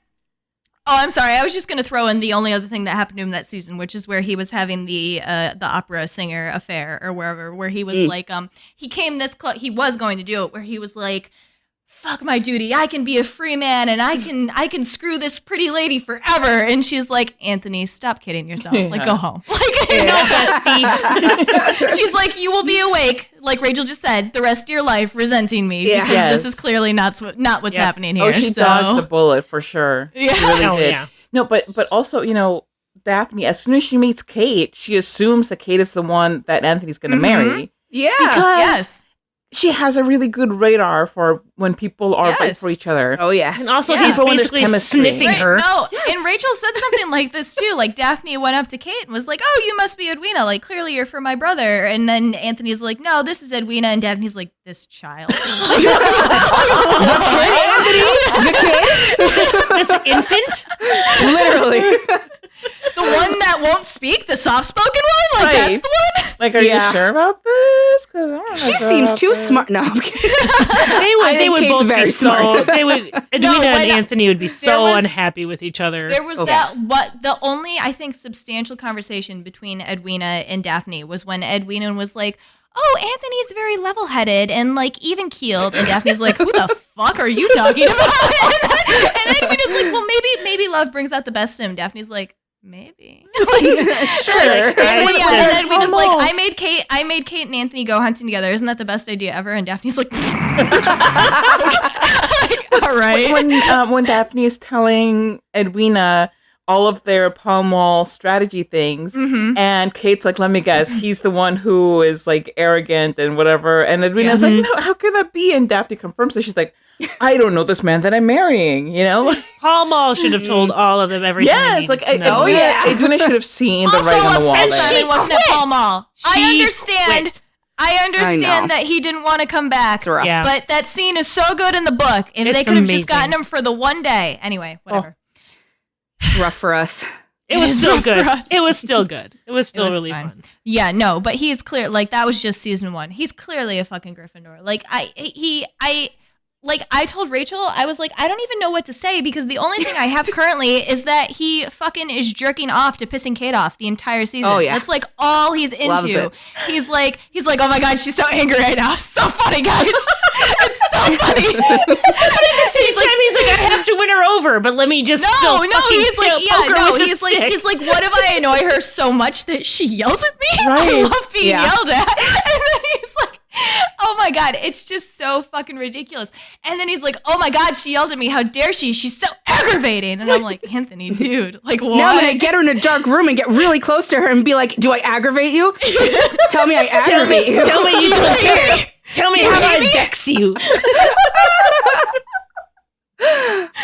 Oh, I'm sorry. I was just going to throw in the only other thing that happened to him that season, which is where he was having the opera singer affair or where he was like, he came this close. He was going to do it where he was like, fuck my duty. I can be a free man and I can screw this pretty lady forever. And she's like, Anthony, stop kidding yourself. Yeah. Like, go home. Like, no, bestie. She's like, you will be awake, like Rachel just said, the rest of your life resenting me because this is clearly not what's happening here. Oh, she dodged the bullet for sure. Yeah. She really did. Yeah. No, but also, Daphne, as soon as she meets Kate, she assumes that Kate is the one that Anthony's going to marry. Yeah. Because she has a really good radar for when people are fighting for each other. Oh, yeah. And also, he's basically sniffing her. No, and Rachel said something like this, too. Like, Daphne went up to Kate and was like, oh, you must be Edwina. Like, clearly you're for my brother. And then Anthony's like, no, this is Edwina. And Daphne's like, this child. The kid? This infant? Literally. The one that won't speak, the soft-spoken one? Like, that's the one? Like, are you sure about this? Because I don't know. She seems too smart. No, I'm kidding. They would Kate's both very be smart. Edwina and Anthony would be so unhappy with each other. There was the only, I think, substantial conversation between Edwina and Daphne was when Edwina was like, oh, Anthony's very level-headed and, like, even-keeled. And Daphne's like, who the fuck are you talking about? And Edwina's like, well, maybe love brings out the best in him. Daphne's like, maybe. Sure. And Edwina's like, I made Kate and Anthony go hunting together. Isn't that the best idea ever? And Daphne's like, all right. When Daphne is telling Edwina all of their Pall Mall strategy things, and Kate's like, let me guess, he's the one who is like arrogant and whatever, and Edwina's like, no, how can that be? And Daphne confirms it. She's like, I don't know this man that I'm marrying, Pall Mall should have told all of them everything. Yeah, it's like, Edwina should have seen the writing on the wall. Also, Simon wasn't at Pall Mall. I understand that he didn't want to come back, but that scene is so good in the book. If they could have just gotten him for the one day. Anyway, whatever. Rough for us. It was still good. It was still good. It was still really fun. Yeah, no, but he is clear. Like, that was just season 1. He's clearly a fucking Gryffindor. Like, I told Rachel, I was like, I don't even know what to say because the only thing I have currently is that he fucking is jerking off to pissing Kate off the entire season. Oh, yeah. That's like all he's into. Loves it. He's like, oh my God, she's so angry right now. It's so funny, guys. It's so funny. But at the same time, he's like, I have to win her over, but let me just he's like, what if I annoy her so much that she yells at me? Right. I love being yelled at. And then he's like, Oh my God, it's just so fucking ridiculous. And then he's like, oh my God, she yelled at me. How dare she? She's so aggravating. And I'm like, Anthony, dude, like what? Now I'm going to get her in a dark room and get really close to her and be like, do I aggravate you? Tell me I aggravate you. Tell me you don't care. Tell me how I vex you.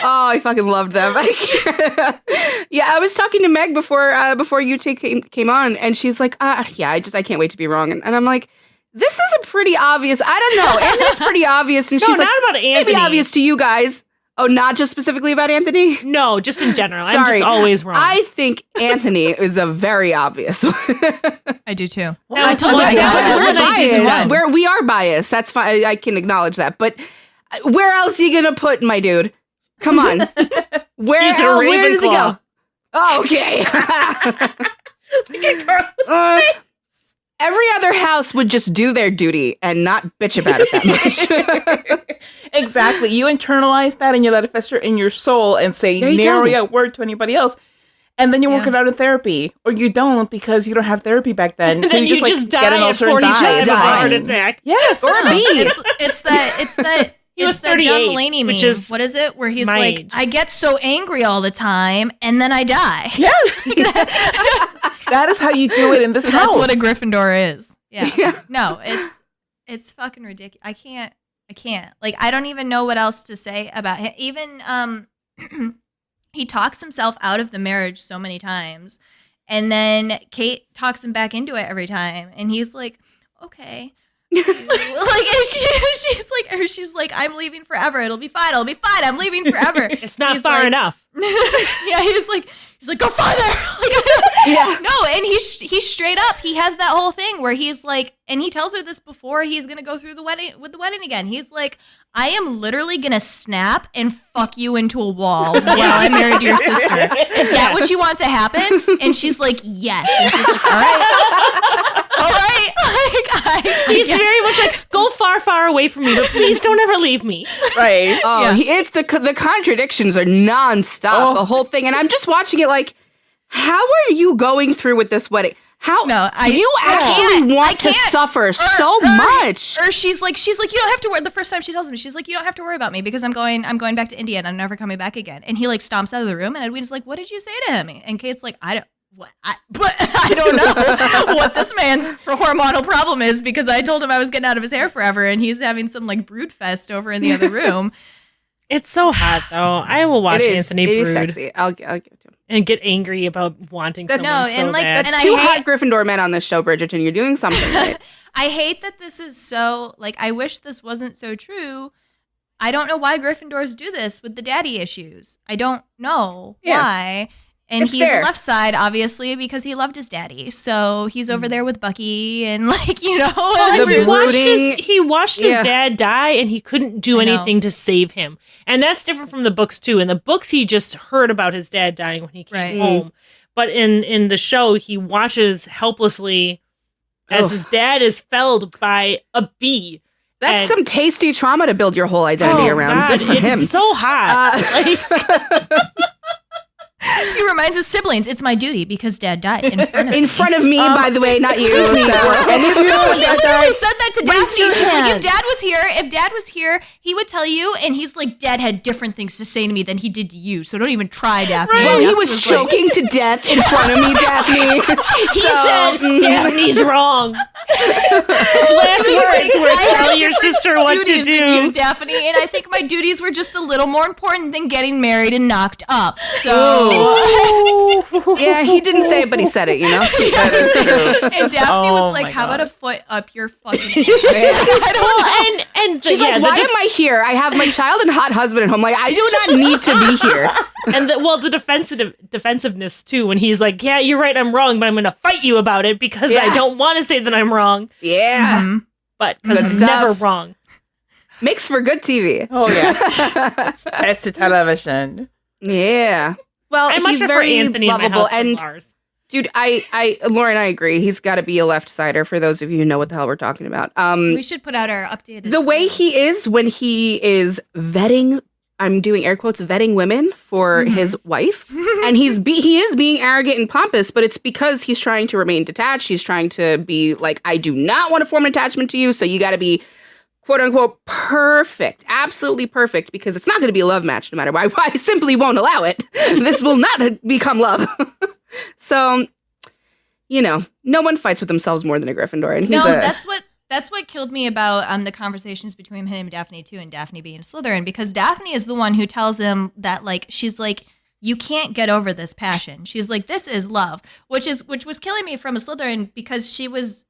Oh, I fucking loved them. Yeah, I was talking to Meg before you two came on, and she's like, yeah, I can't wait to be wrong. And I'm like, this is a pretty obvious, I don't know. Anthony's pretty obvious. And she's like, not about Anthony. Maybe obvious to you guys. Oh, not just specifically about Anthony? No, just in general. Sorry. I'm just always wrong. I think Anthony is a very obvious one. I do too. Well, I told you we are biased. That's fine. I can acknowledge that. But where else are you going to put my dude? Come on. Where does he go? Oh, okay. Look at Carl's face. Every other house would just do their duty and not bitch about it that much. Exactly. You internalize that and you let it fester in your soul and say nary a word to anybody else. And then you work it out in therapy. Or you don't because you don't have therapy back then. So you just die get an ulcer and die. Of a heart attack. Yes. Or a bee. It's that He was it's that 38, John Mulaney which meme. is What is it? Where he's my like, age. I get so angry all the time and then I die. Yes. That is how you do it in this house. That's what a Gryffindor is. Yeah. No, it's fucking ridiculous. I can't. Like, I don't even know what else to say about him. Even he talks himself out of the marriage so many times. And then Kate talks him back into it every time. And he's like, okay. Like, and she's like, I'm leaving forever. It'll be fine. I'm leaving forever. It's not far enough. Yeah, he's like, go farther. Yeah. No, and he's straight up. He has that whole thing where he's like, and he tells her this before he's gonna go through the wedding again. He's like, I am literally gonna snap and fuck you into a wall while I'm married to your sister. Is that what you want to happen? And she's like, yes. And she's like, all right. He's very much like, go far, far away from me, but please don't ever leave me. Right. Oh, it's the contradictions are nonstop, the whole thing. And I'm just watching it like, how are you going through with this wedding? How you actually want to suffer so much? Or she's like, you don't have to worry. The first time she tells him, she's like, you don't have to worry about me because I'm going back to India and I'm never coming back again. And he like stomps out of the room and Edwina's like, what did you say to him? And Kate's like, I don't know what this man's hormonal problem is because I told him I was getting out of his hair forever and he's having some like brood fest over in the other room. It's so hot though. I will watch Anthony brood. It is sexy. I'll give it to him. And get angry about wanting someone so bad. That's two hot Gryffindor men on this show, Bridgerton. You're doing something right. I hate that this is so, like, I wish this wasn't so true. I don't know why Gryffindors do this with the daddy issues. I don't know why. And he's left side, obviously, because he loved his daddy. So he's over there with Bucky and, like, you know. Well, he watched his dad die, and he couldn't do anything to save him. And that's different from the books, too. In the books, he just heard about his dad dying when he came home. But in the show, he watches helplessly as his dad is felled by a bee. That's some tasty trauma to build your whole identity around. God, good for him. It's so hot. He reminds his siblings, it's my duty because dad died in front of me. In front of me, by the way, not you. He literally said that to Daphne. She's like, if dad was here, he would tell you, and he's like, dad had different things to say to me than he did to you, so don't even try, Daphne. Right. Well, he was choking to death in front of me, Daphne. He said, Daphne's wrong. His last words were, tell your sister what to do. You, Daphne, and I think my duties were just a little more important than getting married and knocked up, so... Yeah, he didn't say it, but he said it, you know? That is true. And Daphne was like, how about a foot up your fucking ass? And she's like, why am I here? I have my child and hot husband at home. Like, I do not need to be here. And the defensiveness, too, when he's like, yeah, you're right, I'm wrong, but I'm going to fight you about it because I don't want to say that I'm wrong. Yeah. Mm-hmm. But because I'm never wrong. Makes for good TV. Oh, yeah. It's best television. Yeah. Well, he's very Anthony lovable, and Lars. Dude, Lauren, I agree. He's got to be a left-sider for those of you who know what the hell we're talking about. We should put out our updated. The way he is when he is vetting, I'm doing air quotes, vetting women for his wife, and he is being arrogant and pompous, but it's because he's trying to remain detached. He's trying to be like, I do not want to form an attachment to you, so you got to be quote unquote perfect, absolutely perfect, because it's not going to be a love match no matter what. I simply won't allow it. This will not become love. So, no one fights with themselves more than a Gryffindor. And that's what killed me about the conversations between him and Daphne too, and Daphne being a Slytherin, because Daphne is the one who tells him that, like, she's like, you can't get over this passion. She's like, this is love, which was killing me from a Slytherin, because she was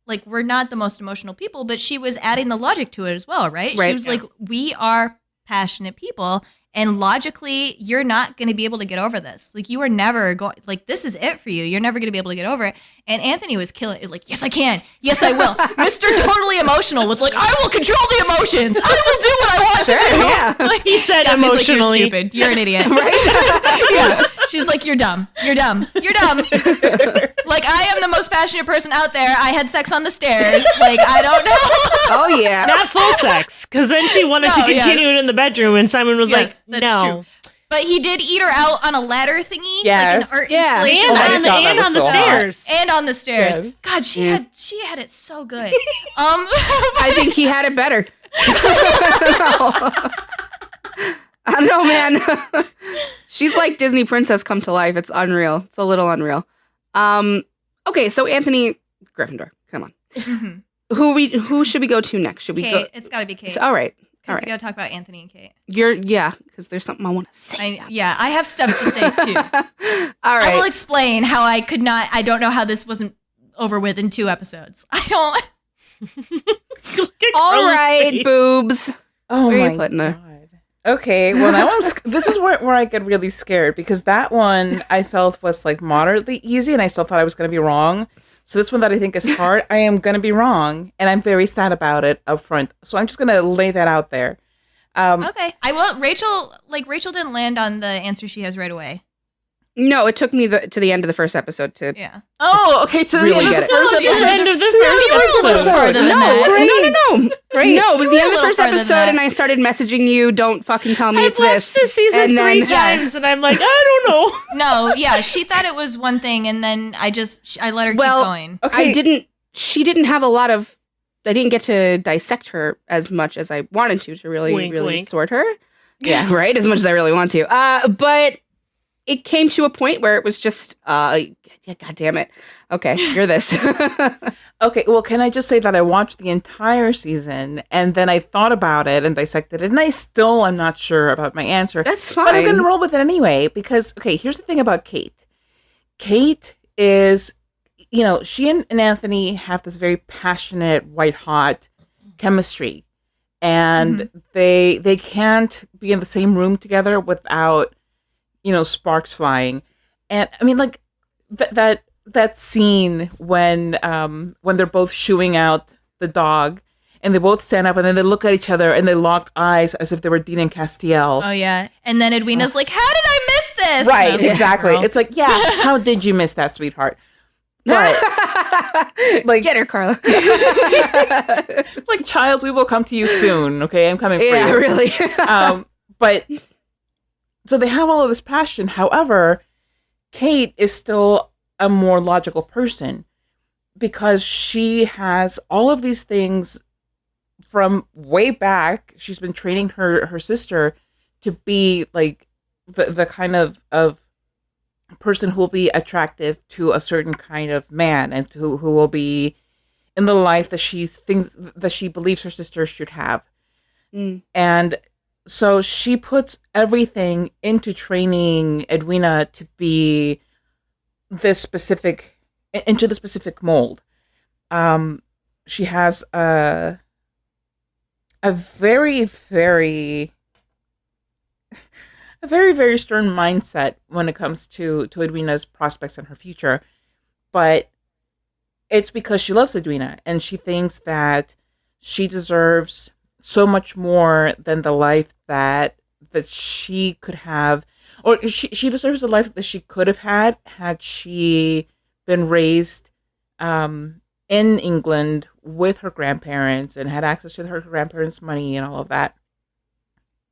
like, we're not the most emotional people, but she was adding the logic to it as well, right? She was like, we are passionate people, and logically, you're not going to be able to get over this. Like, you are never going, like, this is it for you. You're never going to be able to get over it. And Anthony was killing it. Like, yes, I can. Yes, I will. Mr. Totally Emotional was like, I will control the emotions. I will do what I want to do. Yeah. Like, he said Daphne's emotionally. like, you're stupid. You're an idiot. Right? Yeah. She's like, you're dumb. You're dumb. You're dumb. Like, I am the most passionate person out there. I had sex on the stairs. Like, I don't know. Oh, yeah. Not full sex, because then she wanted to continue it in the bedroom, and Simon was like, no. True. But he did eat her out on a ladder thingy. Yes. Like an art Yeah. installation. And on the stairs. And on the stairs. Yes. God, she had it so good. I think he had it better. I don't know, man. She's like Disney princess come to life. It's unreal. It's a little unreal. Okay, so Anthony Gryffindor. Come on. Mm-hmm. Who should we go to next? Should we Kate. go? It's got to be Kate. All right. Because we got to talk about Anthony and Kate. Because there's something I want to say. I have stuff to say too. All right. I will explain how I don't know how this wasn't over with in 2 episodes. I don't. All right, boobs. Oh, Where are my you putting her? God. Okay, well, now this is where I get really scared, because that one I felt was like moderately easy, and I still thought I was going to be wrong. So this one that I think is hard, I am going to be wrong, and I'm very sad about it up front. So I'm just going to lay that out there. Okay. I will. Rachel didn't land on the answer she has right away. No, it took me to the end of the first episode to. Yeah. Oh, okay. So really get it. The end of the first episode. Further than that. No. Great. No, it was the end of the first further than episode, that. and I started messaging you. Don't fucking tell me it's I've this. watched this season And then- 3 times, Yes. and I'm like, I don't know. No, yeah, she thought it was one thing, and then I let her keep going. Okay. She didn't have a lot of. I didn't get to dissect her as much as I wanted to really, Wink, really wink. sort her. Yeah, right. As much as I really want to. But it came to a point where it was just, God damn it. Okay, you're this. Okay, well, can I just say that I watched the entire season, and then I thought about it and dissected it, and I still am not sure about my answer. That's fine. But I'm going to roll with it anyway, because, okay, here's the thing about Kate. Kate is, she and Anthony have this very passionate, white-hot chemistry, and they can't be in the same room together without, sparks flying. And, I mean, like, that scene when they're both shooing out the dog, and they both stand up and then they look at each other and they locked eyes as if they were Dean and Castiel. Oh yeah, and then Edwina's like, "How did I miss this?" Right, exactly. Girl. It's like, yeah, how did you miss that, sweetheart? But like, Get her, Carla. like, child, we will come to you soon. Okay, I'm coming for Yeah, you. really. But so they have all of this passion. However, Kate is still a more logical person, because she has all of these things from way back. She's been training her sister to be like the kind of person who will be attractive to a certain kind of man, and who will be in the life that she thinks that she believes her sister should have. And so she puts everything into training Edwina to be this specific, into the specific mold. She has a very, very, very stern mindset when it comes to Edwina's prospects and her future. But it's because she loves Edwina, and she thinks that she deserves so much more than the life that she could have, or she deserves the life that she could have had she been raised in England with her grandparents and had access to her grandparents' money and all of that.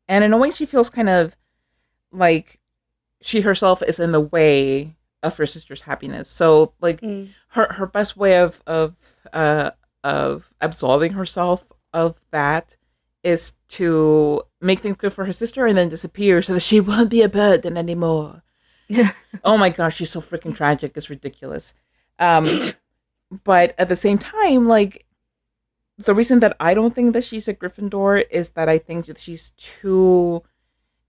And in a way, she feels kind of like she herself is in the way of her sister's happiness. So, like, her best way of absolving herself of that is to make things good for her sister and then disappear so that she won't be a burden anymore. Oh my gosh, she's so freaking tragic. It's ridiculous. But at the same time, like, the reason that I don't think that she's a Gryffindor is that I think that she's too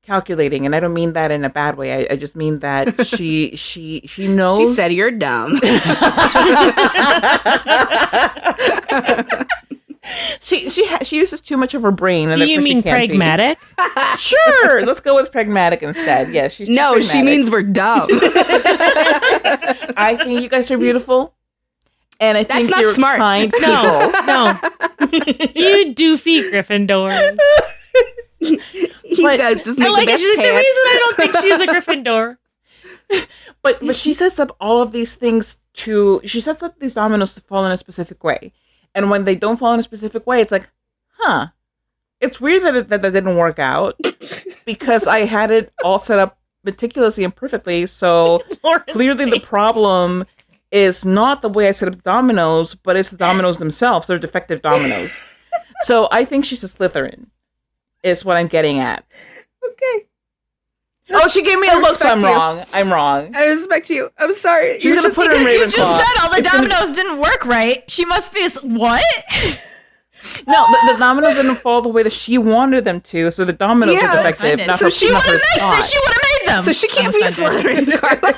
calculating, and I don't mean that in a bad way. I just mean that she knows. She said you're dumb. She uses too much of her brain. And do you mean pragmatic? Sure, let's go with pragmatic instead. Yeah, she's no. pragmatic. She means we're dumb. I think you guys are beautiful, and I think that's not you're smart. Kind people. No, you doofy Gryffindor. You guys just make I like the best it. The pants. reason I don't think she's a Gryffindor. But she sets up all of these things she sets up these dominoes to fall in a specific way. And when they don't fall in a specific way, it's like, huh. It's weird that didn't work out because I had it all set up meticulously and perfectly. So clearly the problem is not the way I set up the dominoes, but it's the dominoes themselves. They're defective dominoes. So I think she's a Slytherin, is what I'm getting at. Okay. Oh, she gave me a look, so I'm wrong. I'm wrong. I respect you. I'm sorry. She's going to put her in Ravenclaw. You just said all the dominoes didn't work right. She must be what? No, the dominoes didn't fall the way that she wanted them to, so the dominoes are defective. So she would have made them. So she can't be a Slytherin, Carla.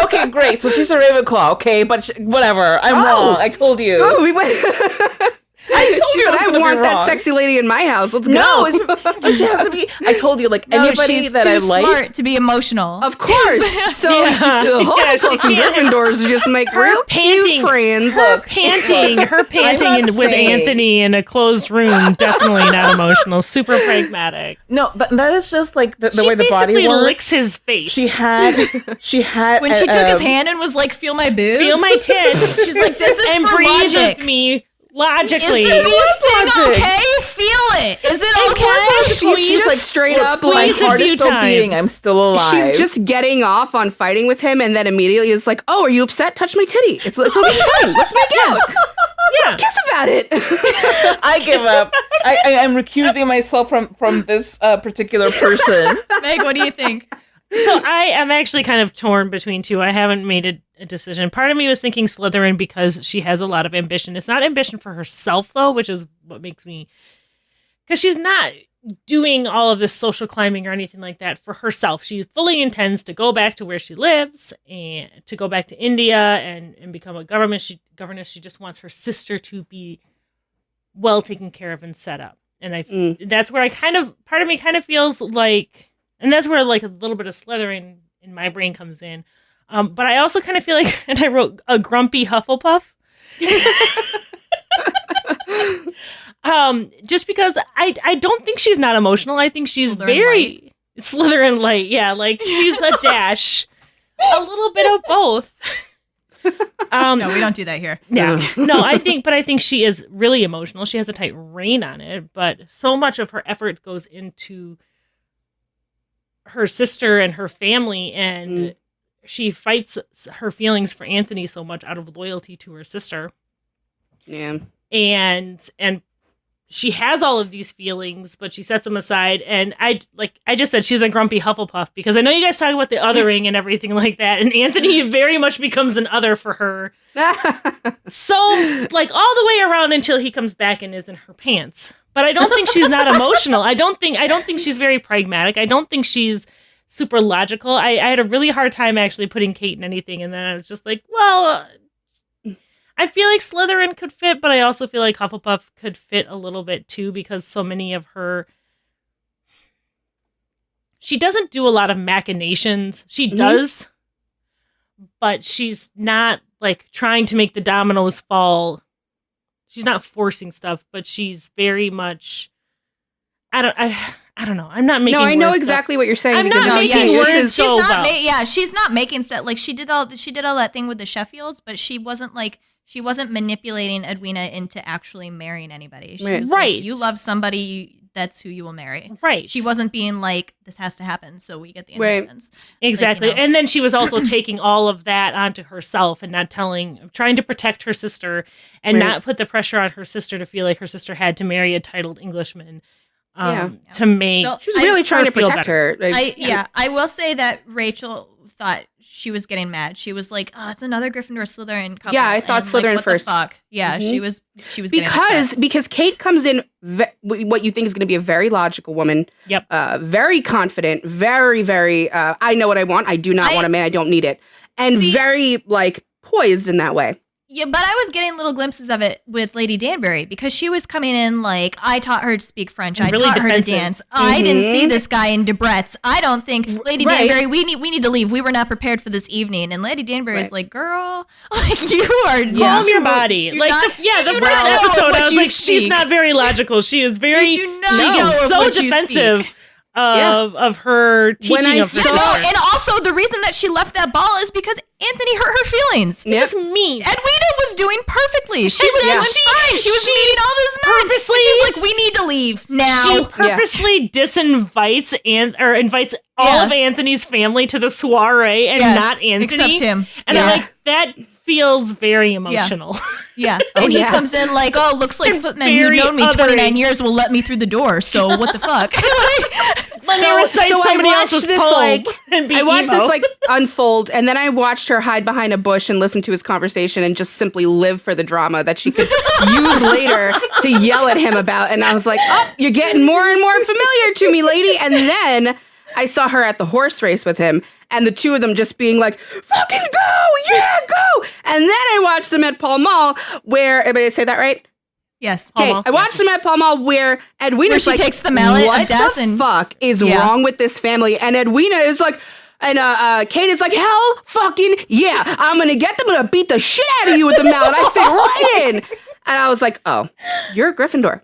Okay, great. So she's a Ravenclaw, okay? But whatever. I'm wrong. I told you. Oh, we went. I told you I want that sexy lady in my house. Let's go. No, it's just, she has to be. I told you, like, anybody that I like. She's too smart to be emotional. Of course. So Hufflepuffs and Gryffindors just make real cute friends. Her panting with Anthony in a closed room, definitely not emotional. Super pragmatic. No, that is just like the way the body works. She basically licks his face. She had. When she took his hand and was like, "Feel my boob, feel my tits." She's like, "This is and for breathe logic." with me. Logically, is the bee sting okay? Feel it. Is it okay? She's just like straight up my like heart is still beating. I'm still alive. She's just getting off on fighting with him, and then immediately is like, "Oh, are you upset? Touch my titty. It's fun. Let's make out. Let's kiss about it." I give up. I'm recusing myself from this particular person. Meg, what do you think? So I am actually kind of torn between two. I haven't made a decision. Part of me was thinking Slytherin because she has a lot of ambition. It's not ambition for herself, though, which is what makes me... Because she's not doing all of this social climbing or anything like that for herself. She fully intends to go back to where she lives and to go back to India and become a governess. She just wants her sister to be well taken care of and set up. And that's where part of me kind of feels like... And that's where like a little bit of Slytherin in my brain comes in. But I also kind of feel like, and I wrote a grumpy Hufflepuff. Just because I don't think she's not emotional. I think she's very Slytherin light. Yeah, like she's a dash. A little bit of both. No, we don't do that here. Yeah. No, I think she is really emotional. She has a tight rein on it, but so much of her effort goes into her sister and her family, and she fights her feelings for Anthony so much out of loyalty to her sister. Yeah. And she has all of these feelings, but she sets them aside. And I just said she's a grumpy Hufflepuff because I know you guys talk about the othering and everything like that. And Anthony very much becomes an other for her. So like all the way around until he comes back and is in her pants. But I don't think she's not emotional. I don't think she's very pragmatic. I don't think she's super logical. I had a really hard time actually putting Kate in anything. And then I was just like, well, I feel like Slytherin could fit, but I also feel like Hufflepuff could fit a little bit too, because so many of her... She doesn't do a lot of machinations. She does, but she's not like trying to make the dominoes fall. She's not forcing stuff, but she's very much... I don't know. I'm not making. No, I know words exactly what you're saying. I'm not making words. She's not making stuff. Like she did all that thing with the Sheffields, but she wasn't manipulating Edwina into actually marrying anybody. She was right. Like, you love somebody. that's who you will marry. Right. She wasn't being like, this has to happen so we get the inheritance. Exactly. Like, you know. And then she was also taking all of that onto herself and not trying to protect her sister and not put the pressure on her sister to feel like her sister had to marry a titled Englishman. To make she was really trying to protect her. I will say that Rachel thought she was getting mad. She was like, "Oh, it's another Gryffindor Slytherin couple." Yeah, I thought Slytherin what first. The fuck? Yeah, she was because Kate comes in what you think is going to be a very logical woman. Yep. Very confident. Very very. I know what I want. I do not want a man. I don't need it. And very like poised in that way. Yeah, but I was getting little glimpses of it with Lady Danbury because she was coming in like, I taught her to speak French. I taught her to dance. I didn't see this guy in Debrett's. I don't think Lady Danbury, we need to leave. We were not prepared for this evening. And Lady Danbury's like, girl, like you are calm your body. Like the first episode, I was like, she's not very logical. She is very so defensive. Of her teaching of her sister. And also the reason that she left that ball is because Anthony hurt her feelings. It was mean. Edwina was doing perfectly. She was doing fine. She was meeting all this men. She's like, we need to leave now. She purposely invites all of Anthony's family to the soiree and not Anthony. Except him. And I'm like, that feels very emotional. Yeah. And he comes in like, oh, looks like footmen who've known me 29 years will let me through the door. So what the fuck? Let me recite somebody else's poem I watched this like unfold, and then I watched her hide behind a bush and listen to his conversation and just simply live for the drama that she could use later to yell at him about. And I was like, oh, you're getting more and more familiar to me, lady. And then I saw her at the horse race with him, and the two of them just being like, fucking go, yeah, go. And then I watched them at Pall Mall where, everybody say that right? Yes. Okay, I watched them at Pall Mall where Edwina's she like, takes the mallet what of death the fuck is wrong with this family? And Edwina is like, and Kate is like, hell fucking yeah, I'm going to get them, I'm going to beat the shit out of you with the mallet. I fit right in. And I was like, oh, you're a Gryffindor.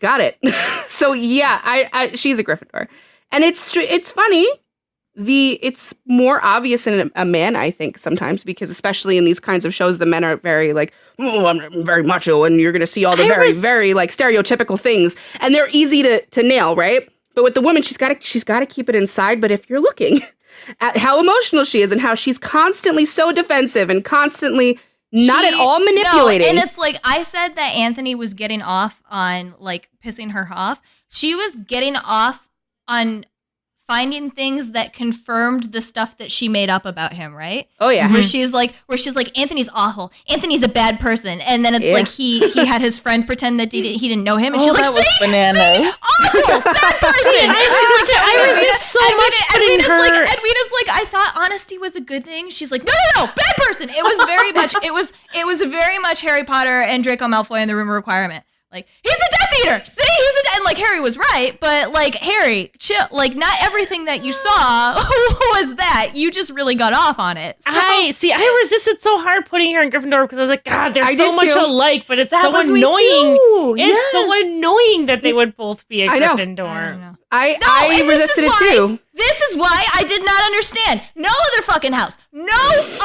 Got it. So yeah, she's a Gryffindor. And it's funny. It's more obvious in a man, I think, sometimes, because especially in these kinds of shows, the men are very like, oh, I'm very macho, and you're going to see all the very like stereotypical things, and they're easy to nail, right? But with the woman, she's got to keep it inside. But if you're looking at how emotional she is and how she's constantly so defensive and constantly not at all manipulating. No, and it's like, I said that Anthony was getting off on like pissing her off. She was getting off on finding things that confirmed the stuff that she made up about him, right? Oh yeah. Where she's like, Anthony's awful. Anthony's a bad person. And then it's like he had his friend pretend that he didn't know him, and she's like, that was bananas. Awful, bad person. I resist so much putting her. Edwina's like, I thought honesty was a good thing. She's like, no, bad person. It was very much. It was very much Harry Potter and Draco Malfoy and the Room of Requirement. Like, he's a Death Eater! See, and like, Harry was right, but like, Harry, chill. Like, not everything that you saw was that. You just really got off on it. So. I resisted so hard putting her in Gryffindor because I was like, God, they're so much alike, but it's so annoying. It's so annoying that they would both be a Gryffindor. I don't know. I resisted it too. This is why I did not understand. No other fucking house. No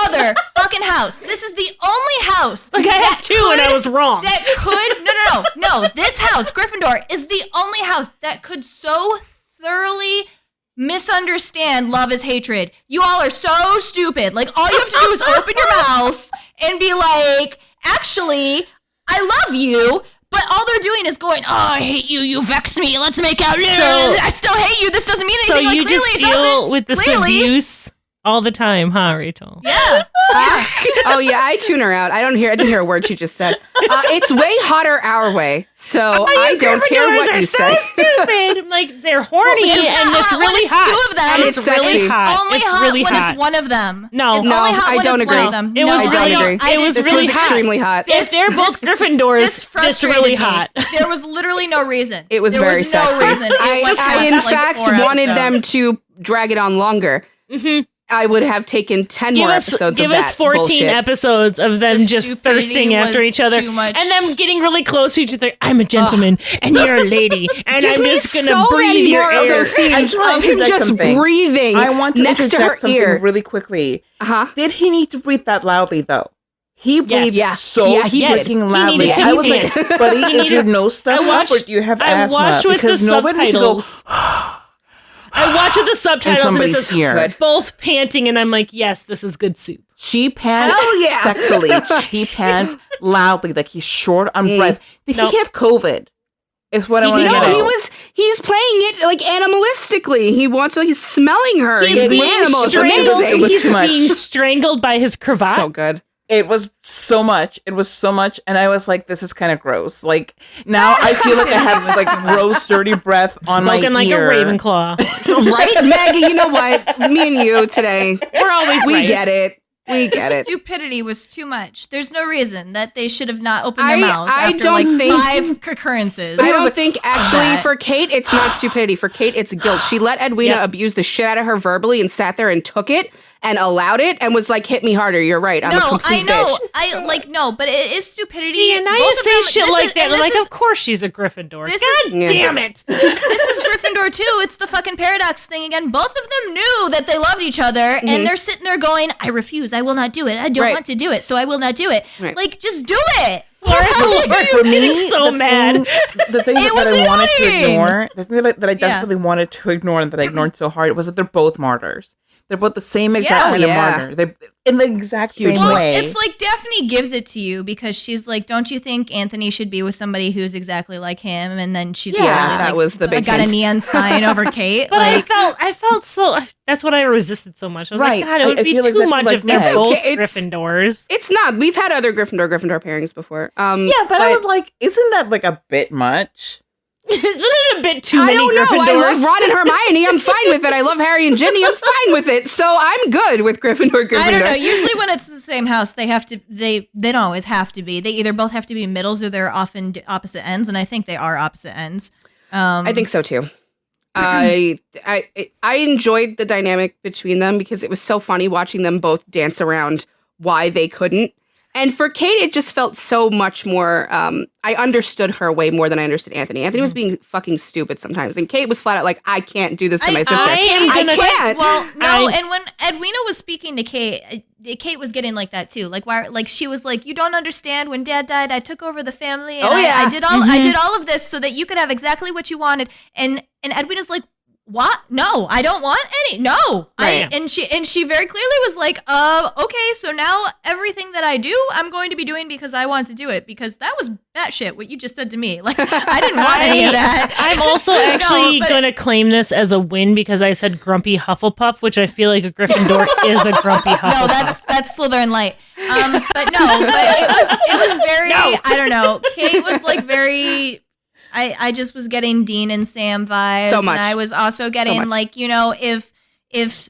other fucking house. This is the only house. Like, I had two and I was wrong. That could, no. This house, Gryffindor, is the only house that could so thoroughly misunderstand love as hatred. You all are so stupid. Like, all you have to do is open your mouths and be like, actually, I love you. But all they're doing is going, oh, I hate you. You vex me. Let's make out. I still hate you. This doesn't mean anything. So you just deal with this abuse all the time, huh, Rachel? Yeah. Oh yeah, I tune her out. I didn't hear a word she just said. It's way hotter our way, so I don't care what you say. Stupid. I'm like, they're horny and it's really hot. Two of them. And it's really hot. Only it's hot really when hot. it's one of them. No, it's only hot I when don't it's agree. one of them. It was really hot. It was really extremely hot. If they're both Gryffindors, it's really hot. There was literally no reason. It was very sexy. No reason. I in fact wanted them to drag it on longer. Mm-hmm. I would have taken 10 more episodes of that. Give us 14 episodes of them just thirsting after each other and them getting really close to each other. I'm a gentleman and you're a lady and I'm just going to breathe your air. Of those scenes of him just breathing I want to next to her something ear. really quickly. Did he need to breathe that loudly, though? He breathed so freaking loudly. I was like, buddy, is your nose stuck up or do you have asthma? I watched with because the subtitles. I watch with the subtitles and it's just both panting and I'm like, yes, this is good soup. She pants sexily. He pants loudly, like he's short on breath. Did he have COVID? Is what I want to get at. He's playing it like animalistically. He's smelling her. He's being being strangled by his cravat. So good. It was so much. And I was like, this is kind of gross. Like, now I feel like I have like gross, dirty breath on my ear. Spoken like a Ravenclaw. So, right, Maggie, you know what? Me and you today. We're always We get it. We get it. Stupidity was too much. There's no reason that they should have not opened their mouths after like 5 occurrences. I don't think actually for Kate, it's not stupidity. For Kate, it's guilt. She let Edwina abuse the shit out of her verbally and sat there and took it and allowed it and was like, hit me harder. You're right. I'm a complete bitch. But it is stupidity. See, and now you say shit like that. Like, of course she's a Gryffindor. God damn it. This is Gryffindor too. It's the fucking paradox thing again. Both of them knew that they loved each other and they're sitting there going, I refuse. I will not do it. I don't want to do it. So I will not do it. Right. Like, just do it. For me, so mad. The thing that I wanted to ignore, the thing that I desperately wanted to ignore and that I ignored so hard was that they're both martyrs. They're both the same exact kind of martyr. They're in the exact same way. It's like Daphne gives it to you because she's like, don't you think Anthony should be with somebody who's exactly like him? And then she's that was the big got a neon sign over Kate. But like, I felt so, that's what I resisted so much. I was like, God, it would be too much if they're both Gryffindors. It's not. We've had other Gryffindor pairings before. But I was like, isn't that like a bit much? Isn't it a bit too many Gryffindors? I love Ron and Hermione. I'm fine with it. I love Harry and Ginny. I'm fine with it. So I'm good with Gryffindor. I don't know. Usually when it's the same house, they have to. They don't always have to be. They either both have to be middles or they're often opposite ends. And I think they are opposite ends. I think so too. I enjoyed the dynamic between them because it was so funny watching them both dance around why they couldn't. And for Kate, it just felt so much more, I understood her way more than I understood Anthony. Anthony was being fucking stupid sometimes. And Kate was flat out like, I can't do this to my sister. I can't. Well, no, and when Edwina was speaking to Kate, Kate was getting like that too. Like, why? Like, she was like, you don't understand. When Dad died, I took over the family. And I did all of this so that you could have exactly what you wanted. And Edwina's like, what? No, I don't want any. No. Right. And she very clearly was like, okay, so now everything that I do, I'm going to be doing because I want to do it, because that was batshit what you just said to me. Like, I didn't want any of that. I'm also actually going to claim this as a win because I said grumpy Hufflepuff, which I feel like a Gryffindor is a grumpy Hufflepuff. No, that's Slytherin light. But it was very, I don't know. Kate was like very, I just was getting Dean and Sam vibes. So much. And I was also getting like, you know, if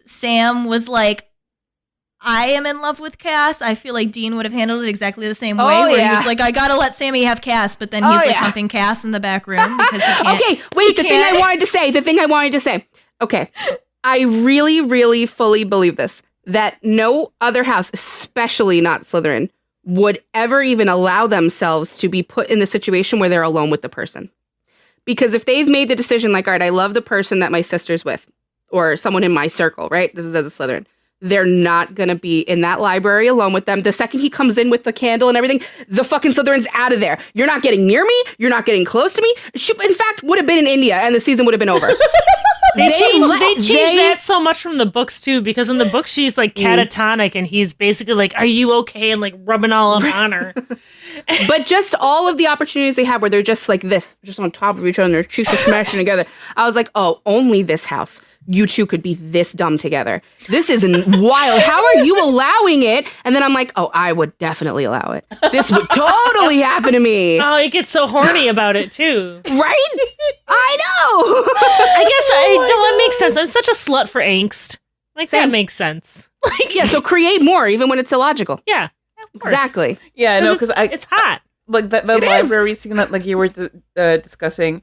Sam was like, I am in love with Cass, I feel like Dean would have handled it exactly the same way. Where he was like, I gotta let Sammy have Cass, but then he's like humping Cass in the back room because he can't. Okay, wait, the thing I wanted to say. Okay, I really, really fully believe this, that no other house, especially not Slytherin, would ever even allow themselves to be put in the situation where they're alone with the person. Because if they've made the decision, like, all right, I love the person that my sister's with, or someone in my circle, right? This is as a Slytherin. They're not going to be in that library alone with them. The second he comes in with the candle and everything, the fucking Slytherin's out of there. You're not getting near me. You're not getting close to me. She, in fact, would have been in India and the season would have been over. They changed that so much from the books too, because in the books she's like catatonic and he's basically like, are you okay? And like rubbing all up on her. But just all of the opportunities they have where they're just like this, just on top of each other and their cheeks are smashing together. I was like, oh, only this house. You two could be this dumb together. This isn't wild. How are you allowing it? And then I'm like, oh, I would definitely allow it. This would totally happen to me. Oh, it gets so horny about it too. Right? I know. I guess it makes sense. I'm such a slut for angst. Like, that makes sense. Like, yeah, so create more, even when it's illogical. Yeah, exactly. Yeah, no, because it's hot. Like the library scene that like you were discussing,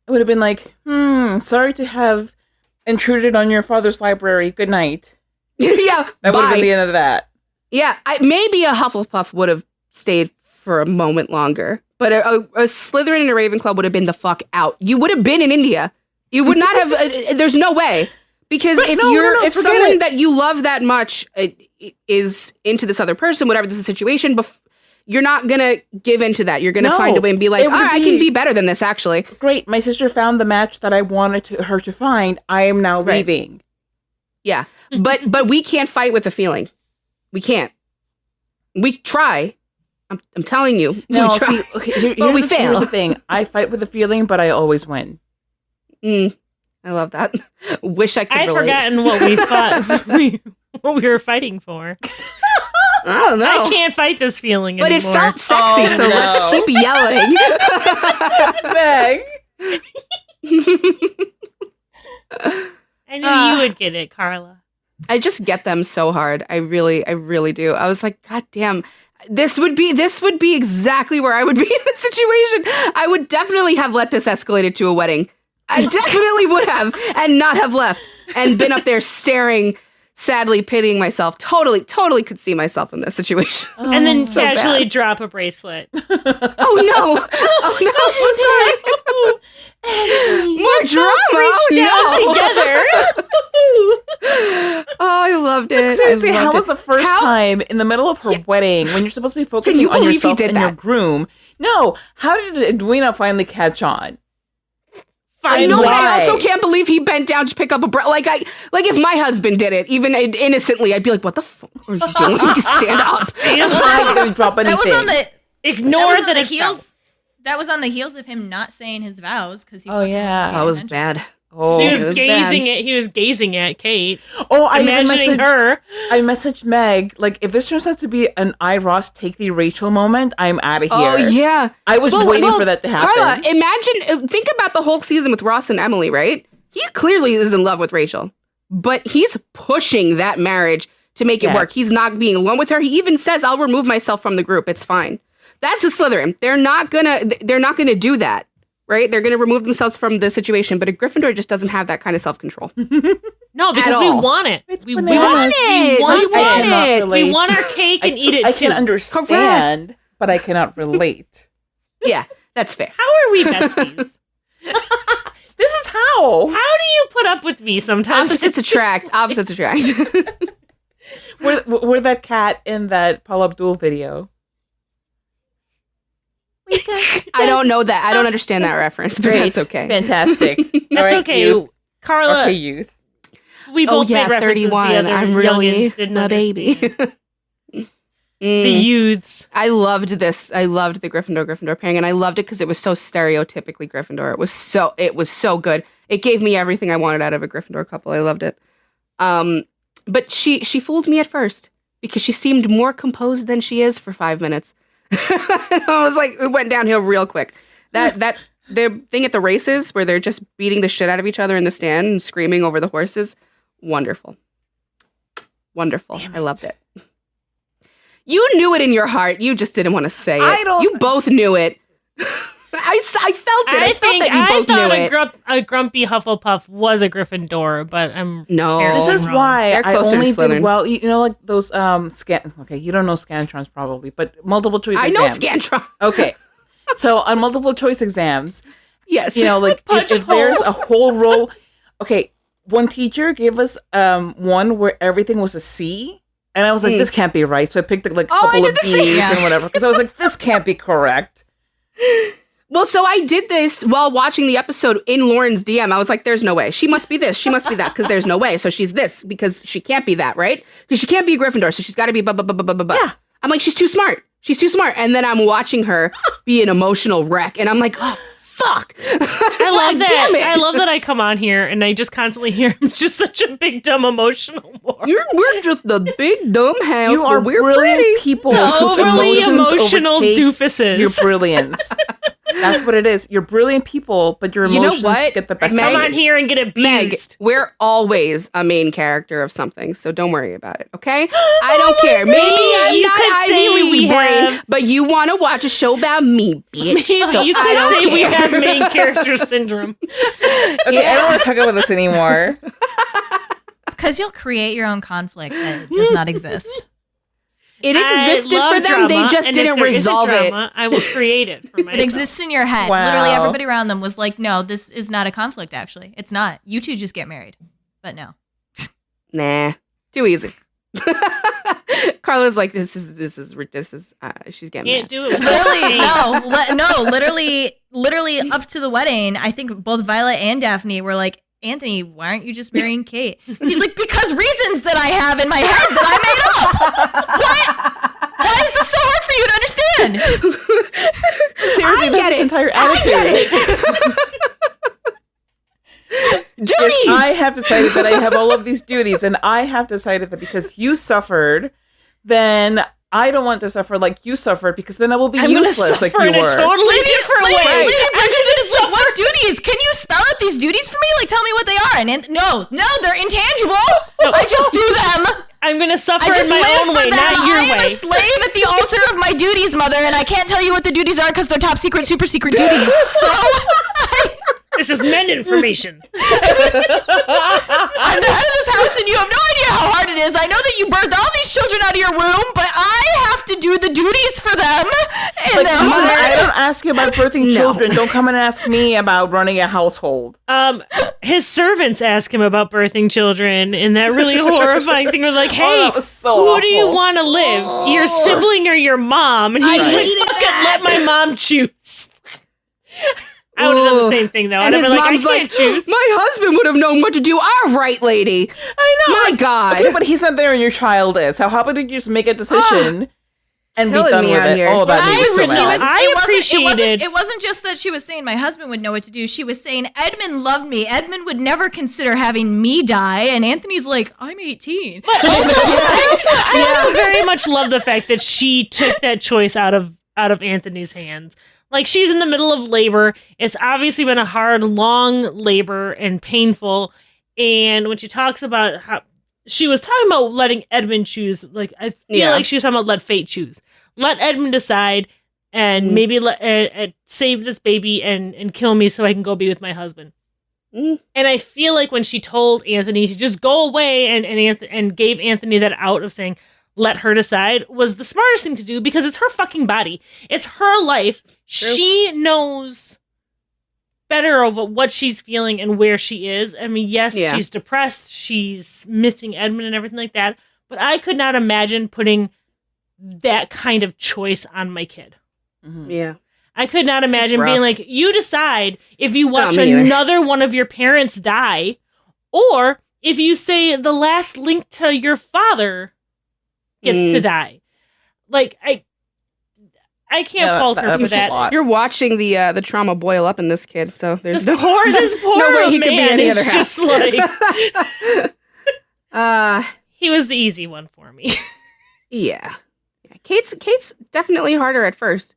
it would have been like, sorry to have intruded on your father's library. Good night. Yeah, that would have been the end of that. Yeah, maybe a Hufflepuff would have stayed for a moment longer, but a Slytherin and a Ravenclaw would have been the fuck out. You would have been in India. You would not have. There's no way, because if someone that you love that much, is into this other person, whatever this situation, you're not going to give into that. You're going to find a way and be like, I can be better than this, actually. Great. My sister found the match that I wanted her to find. I am now leaving. Yeah. But we can't fight with a feeling. We can't. We try. I'm telling you. No, we try. see, we fail. Here's the thing. I fight with a feeling, but I always win. I love that. Wish I could relate. I'd forgotten what we thought what we were fighting for. I don't know. I can't fight this feeling but anymore. But it felt sexy, so let's keep yelling. Meg. I knew you would get it, Carla. I just get them so hard. I really do. I was like, God damn, this would be exactly where I would be in this situation. I would definitely have let this escalate to a wedding. I definitely would have, and not have left and been up there staring, sadly pitying myself. Totally could see myself in this situation. And then so casually drop a bracelet. Oh no! Oh no! I'm so sorry. More drama! Oh no! Together. Oh, I loved it. But seriously, how was the first time in the middle of her wedding when you're supposed to be focusing on yourself and your groom? No, how did Edwina finally catch on? I know, but I also can't believe he bent down to pick up a like if my husband did it, even innocently, I'd be like, "What the fuck are you doing? Stand up!" I'm not going to drop anything. That was on the heels. That was on the heels of him not saying his vows because he. That was bad. Oh, he was gazing at Kate. Oh, I messaged Meg, like, if this turns out to be an Ross take the Rachel moment, I'm out of here. Oh, yeah. I was waiting for that to happen. Carla, think about the whole season with Ross and Emily, right? He clearly is in love with Rachel, but he's pushing that marriage to make it work. He's not being alone with her. He even says, I'll remove myself from the group. It's fine. That's a Slytherin. They're not gonna do that. Right? They're going to remove themselves from the situation, but a Gryffindor just doesn't have that kind of self-control. No, because we want it. We want it. We want our cake and eat it too. I can understand, but I cannot relate. Yeah, that's fair. How are we besties? This is how. How do you put up with me sometimes? Opposites attract. We're that cat in that Paul Abdul video. I don't know that. I don't understand that reference, but that's okay. Fantastic. That's okay. Youth. Carla. Okay, youth. We both made references 31. The other I'm really a baby. The youths. I loved this. I loved the Gryffindor pairing, and I loved it because it was so stereotypically Gryffindor. It was so good. It gave me everything I wanted out of a Gryffindor couple. I loved it. But she fooled me at first because she seemed more composed than she is for 5 minutes. I was like, it went downhill real quick. That the thing at the races where they're just beating the shit out of each other in the stand and screaming over the horses, wonderful. I loved it. You knew it in your heart. You just didn't want to say it. You both knew it. I felt it. I felt that you both knew it. A grumpy Hufflepuff was a Gryffindor, but This is why they're closer I only to Slytherin. did well. You know, like those Okay, you don't know Scantrons probably, but multiple choice. I exams. know Scantron. Okay, so on multiple choice exams, yes, you know, like if there's a whole row. Okay, one teacher gave us one where everything was a C. And I was like, this can't be right. So I picked like a couple of B's and whatever. Because I was like, this can't be correct. Well, so I did this while watching the episode in Lauren's DM. I was like, there's no way. She must be this. She must be that because there's no way. So she's this because she can't be that, right? Because she can't be a Gryffindor. So she's got to be blah, blah, blah, blah, blah, blah. Yeah. I'm like, she's too smart. She's too smart. And then I'm watching her be an emotional wreck. And I'm like, oh, fuck. I love that. Damn it. I love that I come on here and I just constantly hear him just such a big, dumb, emotional war. We're just the big, dumb house. You are we're brilliant pretty. people. Overly emotional doofuses. Your brilliance. That's what it is. You're brilliant people, but your emotions get the best. Come on here and get abused. Meg, we're always a main character of something, so don't worry about it, okay? I don't care. Maybe I'm not Ivy League brain, but you want to watch a show about me, bitch. So you could say we have main character syndrome. Okay, I don't want to talk about this anymore. It's because you'll create your own conflict that does not exist. It existed for them. They just didn't resolve it. I will create it for myself. It exists in your head. Wow. Literally everybody around them was like, no, this is not a conflict, actually. It's not. You two just get married. But no. Nah. Too easy. Carla's like, this is she's getting Can't mad. do it. Literally up to the wedding, I think both Violet and Daphne were like, Anthony, why aren't you just marrying Kate? He's like, because reasons that I have in my head that I made up. What? Why is this so hard for you to understand? Seriously, this is entire attitude. Duties! If I have decided that I have all of these duties, and I have decided that because you suffered, then I don't want to suffer like you suffered, because then I will be useless like you in were. a totally different way. Lady Bridgerton is like, what duties? Can you spell out these duties for me? Like, tell me what they are. And no, they're intangible. I just do them. I'm going to suffer I just in my live own for way, them. not your I am way. a slave at the altar of my duties, mother, and I can't tell you what the duties are because they're top secret, super secret duties. So This is men information. I'm the head of this house, and you have no idea how hard it is. I know that you birthed all these children out of your womb, but I have to do the duties for them. And Like, listen, I don't ask you about birthing children. Don't come and ask me about running a household. His servants ask him about birthing children, and that really horrifying thing. We're like, hey, that was so who awful. do you want to live? Your sibling or your mom? And he's like, fuck it, let my mom choose. I would have done the same thing, though. And I'd his have been like, I mom's can't choose. my husband would have known what to do. All right, lady. I know. My God. Okay, but he's not there and your child is. How about you just make a decision and be killing done me with out it? here. Oh, that made me so mad. It wasn't just that she was saying my husband would know what to do. She was saying Edmund loved me. Edmund would never consider having me die. And Anthony's like, I'm 18. But also, I also very much love the fact that she took that choice out of Anthony's hands. Like, she's in the middle of labor. It's obviously been a hard, long labor and painful. And when she talks about how she was talking about letting Edmund choose, like, I feel like she was talking about let fate choose. Let Edmund decide and maybe save this baby and kill me so I can go be with my husband. And I feel like when she told Anthony to just go away and gave Anthony that out of saying, let her decide, was the smartest thing to do, because it's her fucking body. It's her life. True. She knows better of what she's feeling and where she is. I mean, yes, she's depressed. She's missing Edmund and everything like that. But I could not imagine putting that kind of choice on my kid. Mm-hmm. Yeah. I could not imagine being like, you decide if you watch another one of your parents die, or if you say the last link to your father gets to die. Like, I can't fault her for that. You're watching the trauma boil up in this kid, so there's this poor no way he could be any other just half. Like, he was the easy one for me. Yeah. Kate's definitely harder at first,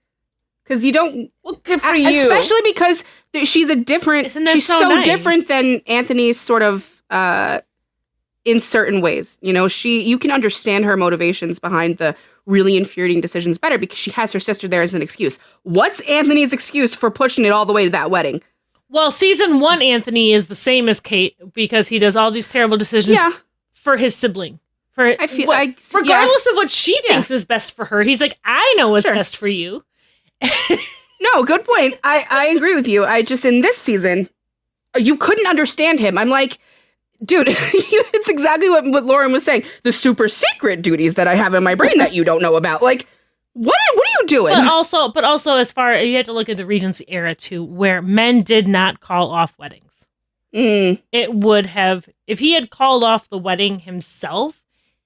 because you don't. Well, good for you, especially because she's a different. She's so nice. Different than Anthony's sort of. In certain ways, you know, you can understand her motivations behind the really infuriating decisions better because she has her sister there as an excuse. What's Anthony's excuse for pushing it all the way to that wedding? Well, season 1, Anthony is the same as Kate because he does all these terrible decisions for his sibling. Regardless of what she thinks is best for her, he's like, I know what's best for you. No, good point. I agree with you. I just, in this season, you couldn't understand him. I'm like, dude, it's exactly what Lauren was saying. The super secret duties that I have in my brain that you don't know about. Like, what are you doing? But also, as far you have to look at the Regency era too, where men did not call off weddings. It would have, if he had called off the wedding himself,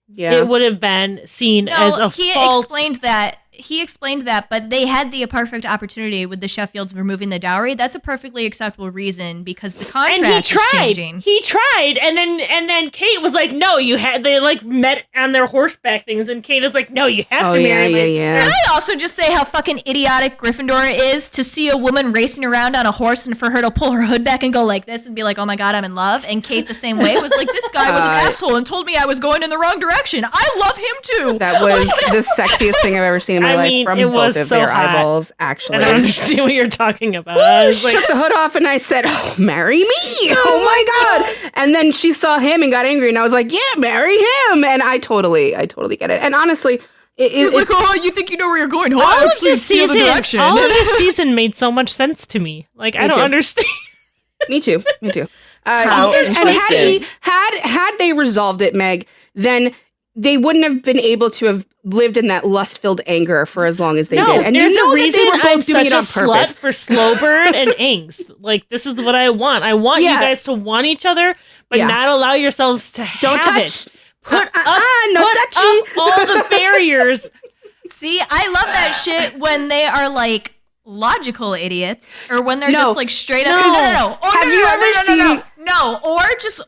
it would have been seen as a fault. He explained that, but they had the perfect opportunity with the Sheffields removing the dowry. That's a perfectly acceptable reason because the contract is changing. He tried, and then Kate was like, "No, you had." They like met on their horseback things, and Kate is like, "No, you have to marry my sister." Can I also just say how fucking idiotic Gryffindor is to see a woman racing around on a horse and for her to pull her hood back and go like this and be like, "Oh my god, I'm in love," and Kate the same way was like, "This guy was an asshole and told me I was going in the wrong direction. I love him too." That was the sexiest thing I've ever seen in my life from both of their eyeballs, actually. I don't understand what you're talking about. I was shook the hood off and I said, "Oh, marry me." Oh my god. And then she saw him and got angry and I was like, "Yeah, marry him." And I totally get it. And honestly, it's like, "Oh, you think you know where you're going? Oh, all of this season made so much sense to me. Like, I don't understand. Me too. And had they resolved it, Meg, then they wouldn't have been able to have lived in that lust-filled anger for as long as they did. And there's you know a reason that they were both doing it on such a purpose. slut for slow burn and angst. Like, this is what I want. I want you guys to want each other, but not allow yourselves to Don't have touch. it. Put No up touchy. all the barriers. See, I love that shit when they are like logical idiots, or when they're just like straight up. No. Have you ever seen? No,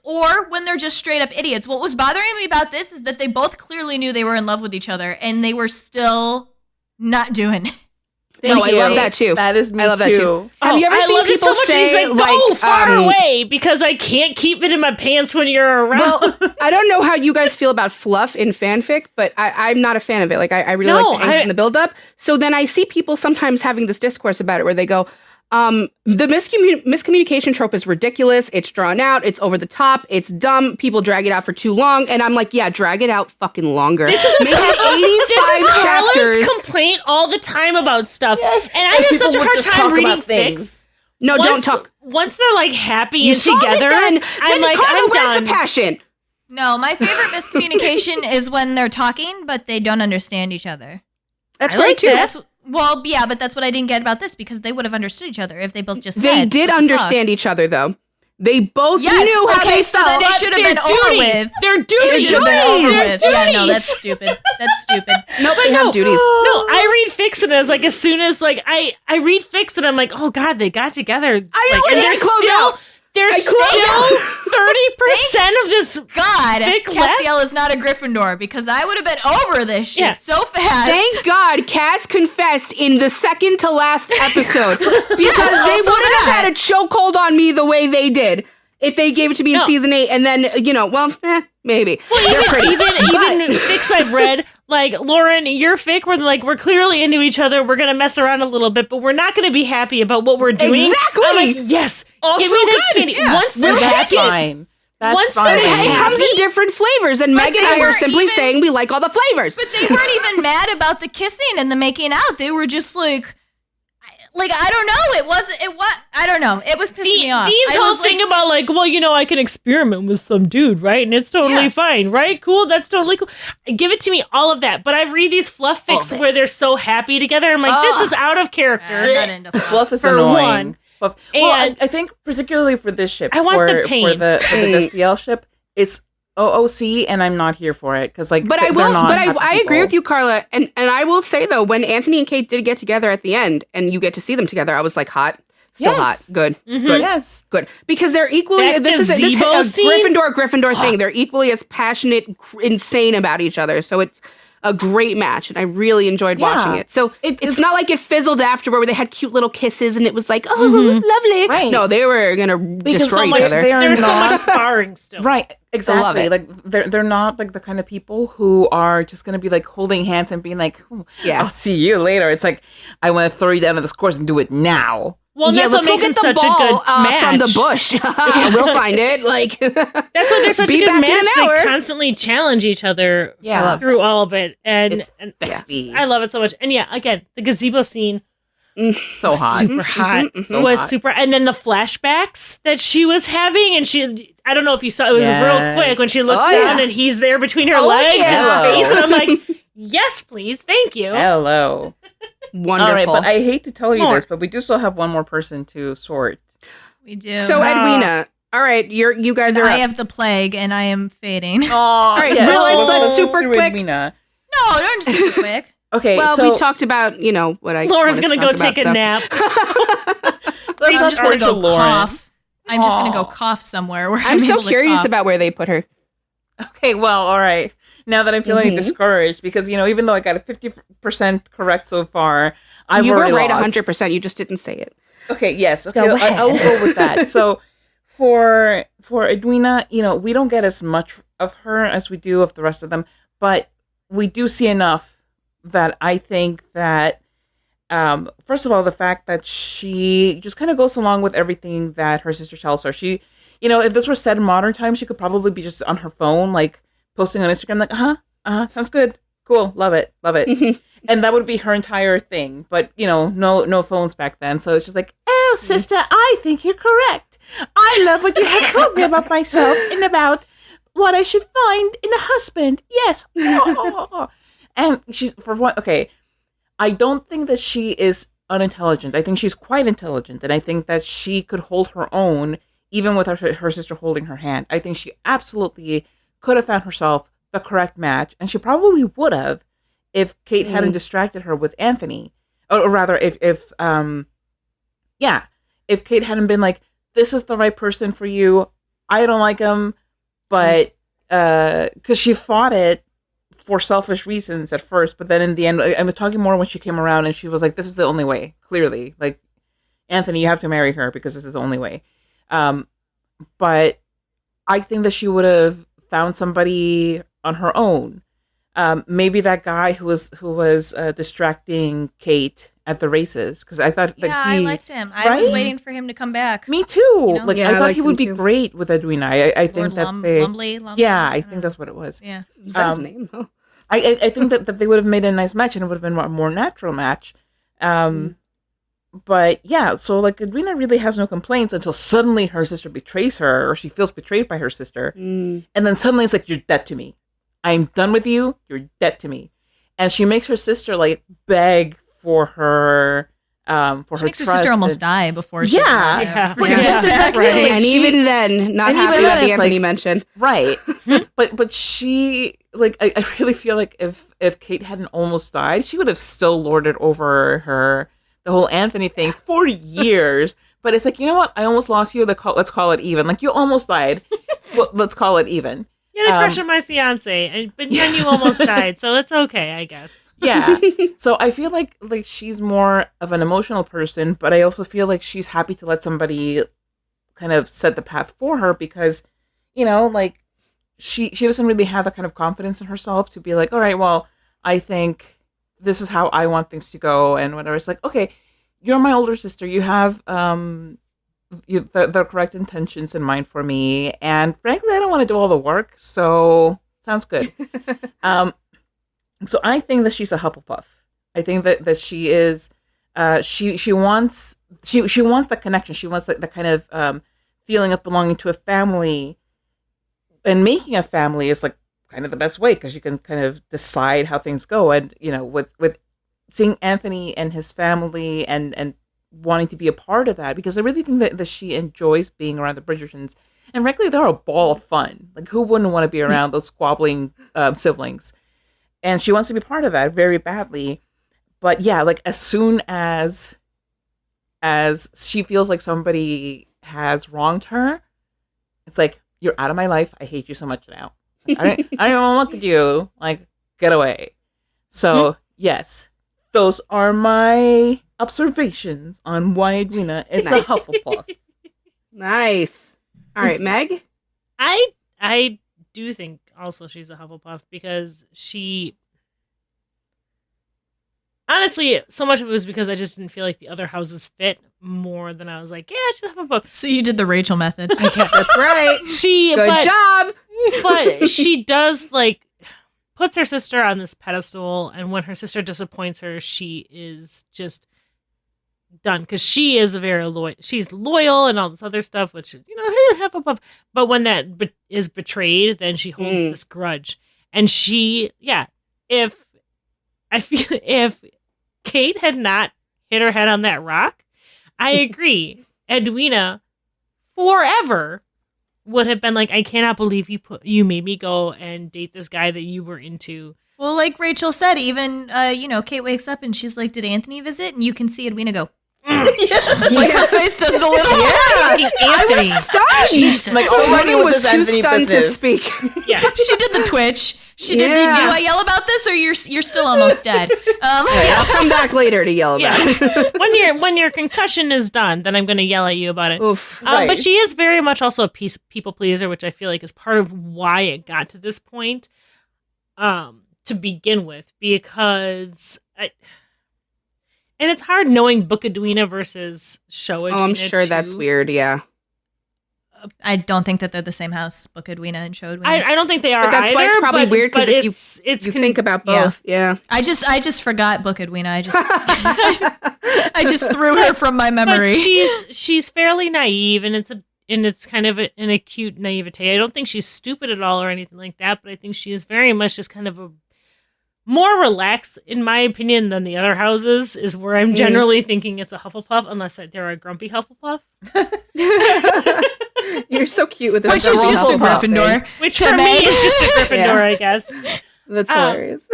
or when they're just straight up idiots. What was bothering me about this is that they both clearly knew they were in love with each other, and they were still not doing it. No, I love that too. That is me I love that too. Have you ever seen people say go far away because I can't keep it in my pants when you're around? Well, I don't know how you guys feel about fluff in fanfic, but I'm not a fan of it. Like I really like the angst and the buildup. So then I see people sometimes having this discourse about it where they go, the miscommunication trope is ridiculous. It's drawn out. It's over the top. It's dumb. People drag it out for too long. And I'm like, yeah, drag it out fucking longer. This is Make it 85 chapters. Carla's complaint all the time about stuff. Yes. And I have such a hard time reading fics. No, don't talk. Once they're like happy and solve together, it then. I'm like, Carla, I'm where's done. the passion? No, my favorite miscommunication is when they're talking, but they don't understand each other. That's I great like too. that. Well, yeah, but that's what I didn't get about this, because they would have understood each other if they both just They said. did understand each other though. They both knew how they so felt. then it should have been over with. Their duties. It should have been over with. Their Yeah, no, duties. that's stupid. That's stupid. Nope, they have duties. No, I read fics and as like as soon as like I read fics and I'm like, oh god, they got together. I know, like, and then I close out. There's still 30% of this God, fic left. Castiel is not a Gryffindor, because I would have been over this shit so fast. Thank God Cass confessed in the second to last episode, because they wouldn't have had a chokehold on me the way they did if they gave it to me in season 8, and then, maybe. Well, even fics I've read, like, Lauren, your fic, where like, we're clearly into each other, we're going to mess around a little bit, but we're not going to be happy about what we're doing. Exactly! I'm like, yes, Also give me that good. candy. Yeah. Once they're That's happy, fine. That's Once fine. they're It comes in different flavors, and Meg and I are simply saying we like all the flavors. But they weren't even mad about the kissing and the making out. They were just like, I don't know. I don't know. It was pissing me off. Dean's whole thing about like, well, I can experiment with some dude, right? And it's totally fine, right? Cool. That's totally cool. Give it to me, all of that. But I read these fluff fics where they're so happy together. I'm like, this is out of character. I'm not into Fluff is For annoying. one. Well, And I think particularly for this ship, I want the pain. for the Destiel ship, it's OOC, and I'm not here for it because But I agree with you, Carla, and I will say though, when Anthony and Kate did get together at the end, and you get to see them together, I was like, hot, still hot, good, good, good, because they're equally. That This is a gazebo scene? Gryffindor thing. They're equally as passionate, insane about each other. So it's a great match, and I really enjoyed watching it. So it's not like it fizzled afterward where they had cute little kisses and it was like, lovely. Right. No, they were gonna destroy each other. There's so much sparring still. Right, exactly. love it. Like they're not like the kind of people who are just gonna be like holding hands and being like, I'll see you later. It's like, I want to throw you down to this course and do it now. Well, that's what makes them such a good match. From the bush. We'll find it. Like that's why they're such a good match. They constantly challenge each other through all of it, and I love it so much. And again, the gazebo scene, so hot, super hot. So was hot. super, and then the flashbacks that she was having, and I don't know if you saw, it was real quick when she looks down and he's there between her legs and his face, and I'm like, yes, please, thank you. Hello. Wonderful. All right, but I hate to tell you this, but we do still have one more person to sort. We do. So Edwina, all right, you guys are. I have the plague, and I am fading. All right, let's super quick. Edwina. No, don't super quick. Okay, well, so we talked about what I. Lauren's wanted gonna to go talk take about, a nap. I'm just gonna go Lauren. cough. I'm just gonna go cough somewhere. Where I'm so able to curious cough. about where they put her. Okay, well, all right. Now that I'm feeling discouraged, because even though I got a 50% correct so far, You were already right lost. 100%. You just didn't say it. Okay, yes. Okay, Go I will go with that. So for Edwina, we don't get as much of her as we do of the rest of them, but we do see enough that I think that first of all, the fact that she just kind of goes along with everything that her sister tells her. She, if this were set in modern times, she could probably be just on her phone, like posting on Instagram, like, sounds good, cool, love it, and that would be her entire thing. But no phones back then, so it's just like, oh, sister, I think you're correct. I love what you have told me about myself and about what I should find in a husband. Yes. And she's, for one, okay, I don't think that she is unintelligent. I think she's quite intelligent. And I think that she could hold her own, even with her sister holding her hand. I think she absolutely could have found herself the correct match. And she probably would have if Kate hadn't distracted her with Anthony. Or rather, if Kate hadn't been like, this is the right person for you. I don't like him. But because she fought it for selfish reasons at first, but then in the end, I was talking more when she came around and she was like, this is the only way, clearly. Like, Anthony, you have to marry her because this is the only way. But I think that she would have found somebody on her own. Maybe that guy who was distracting Kate at the races, because I thought that I liked him. I was waiting for him to come back. Me too. You know? Like, I thought he would be great with Edwina. I think that Lumley, yeah, I think that's what it was. Yeah, is that his name? Oh. I think that they would have made a nice match and it would have been a more natural match. But yeah, so like Edwina really has no complaints until suddenly her sister betrays her, or she feels betrayed by her sister, and then suddenly it's like, you're dead to me. I'm done with you. You're dead to me. And she makes her sister like beg for her for she her makes trust. Her sister almost die before she Exactly. Right. And even then, not happy about the Anthony mention. Right. but she, like, I really feel like if Kate hadn't almost died, she would have still lorded over the whole Anthony thing for years. But it's like, you know what? I almost lost you. Let's call it even. Like, you almost died. Well, let's call it even. You had a crush on my fiance, but then you almost died, so it's okay, I guess. Yeah. So I feel like she's more of an emotional person, but I also feel like she's happy to let somebody kind of set the path for her because, you know, like she doesn't really have that kind of confidence in herself to be like, all right, well, I think this is how I want things to go and whatever. It's like, okay, you're my older sister. You have the correct intentions in mind for me. And frankly, I don't want to do all the work. So sounds good. So I think that she's a Hufflepuff. I think that she is, she wants that connection. She wants that kind of feeling of belonging to a family, and making a family is like kind of the best way because you can kind of decide how things go. And, you know, with seeing Anthony and his family and wanting to be a part of that, because I really think that she enjoys being around the Bridgertons. And frankly, they're a ball of fun. Like, who wouldn't want to be around those squabbling siblings? And she wants to be part of that very badly. But yeah, like as soon as she feels like somebody has wronged her, it's like, you're out of my life. I hate you so much now. Like, I don't even want to look at you. Like, get away. So yes, those are my observations on why Edwina is a Hufflepuff. Nice. All right, Meg? I do think also she's a Hufflepuff because she... Honestly, so much of it was because I just didn't feel like the other houses fit more than I was like, yeah, she's a Hufflepuff. So you did the Rachel method. That's right. Good job. But she does, like, puts her sister on this pedestal, and when her sister disappoints her, she is just done. Because she is she's loyal and all this other stuff, which, you know, Hufflepuff. But when that is betrayed, then she holds this grudge. And if Kate had not hit her head on that rock, I agree. Edwina forever would have been like, I cannot believe you made me go and date this guy that you were into. Well, like Rachel said, even Kate wakes up and she's like, did Anthony visit? And you can see Edwina go, like her face does the little Anthony. I was stunned. Jesus. Like, Morgan was too stunned to speak. Yeah, she did the twitch. She did the, do I yell about this or you're still almost dead? I'll come back later to yell about it. When your concussion is done, then I'm going to yell at you about it. Oof. Right. But she is very much also a people pleaser, which I feel like is part of why it got to this point to begin with, because and it's hard knowing Book Edwina versus Show Edwina. Oh, I'm sure that's weird, yeah. I don't think that they're the same house, Book Edwina and Show Edwina. I don't think they are. But that's why it's probably weird, because if you can think about both, yeah. I just forgot Book Edwina. I just threw her from my memory. But she's fairly naive, and and it's kind of an acute naivete. I don't think she's stupid at all or anything like that, but I think she is very much just kind of a more relaxed, in my opinion, than the other houses, is where I'm generally thinking it's a Hufflepuff, unless they're a grumpy Hufflepuff. You're so cute with it. Which is just a Gryffindor. Which for me is just a Gryffindor, I guess. That's hilarious.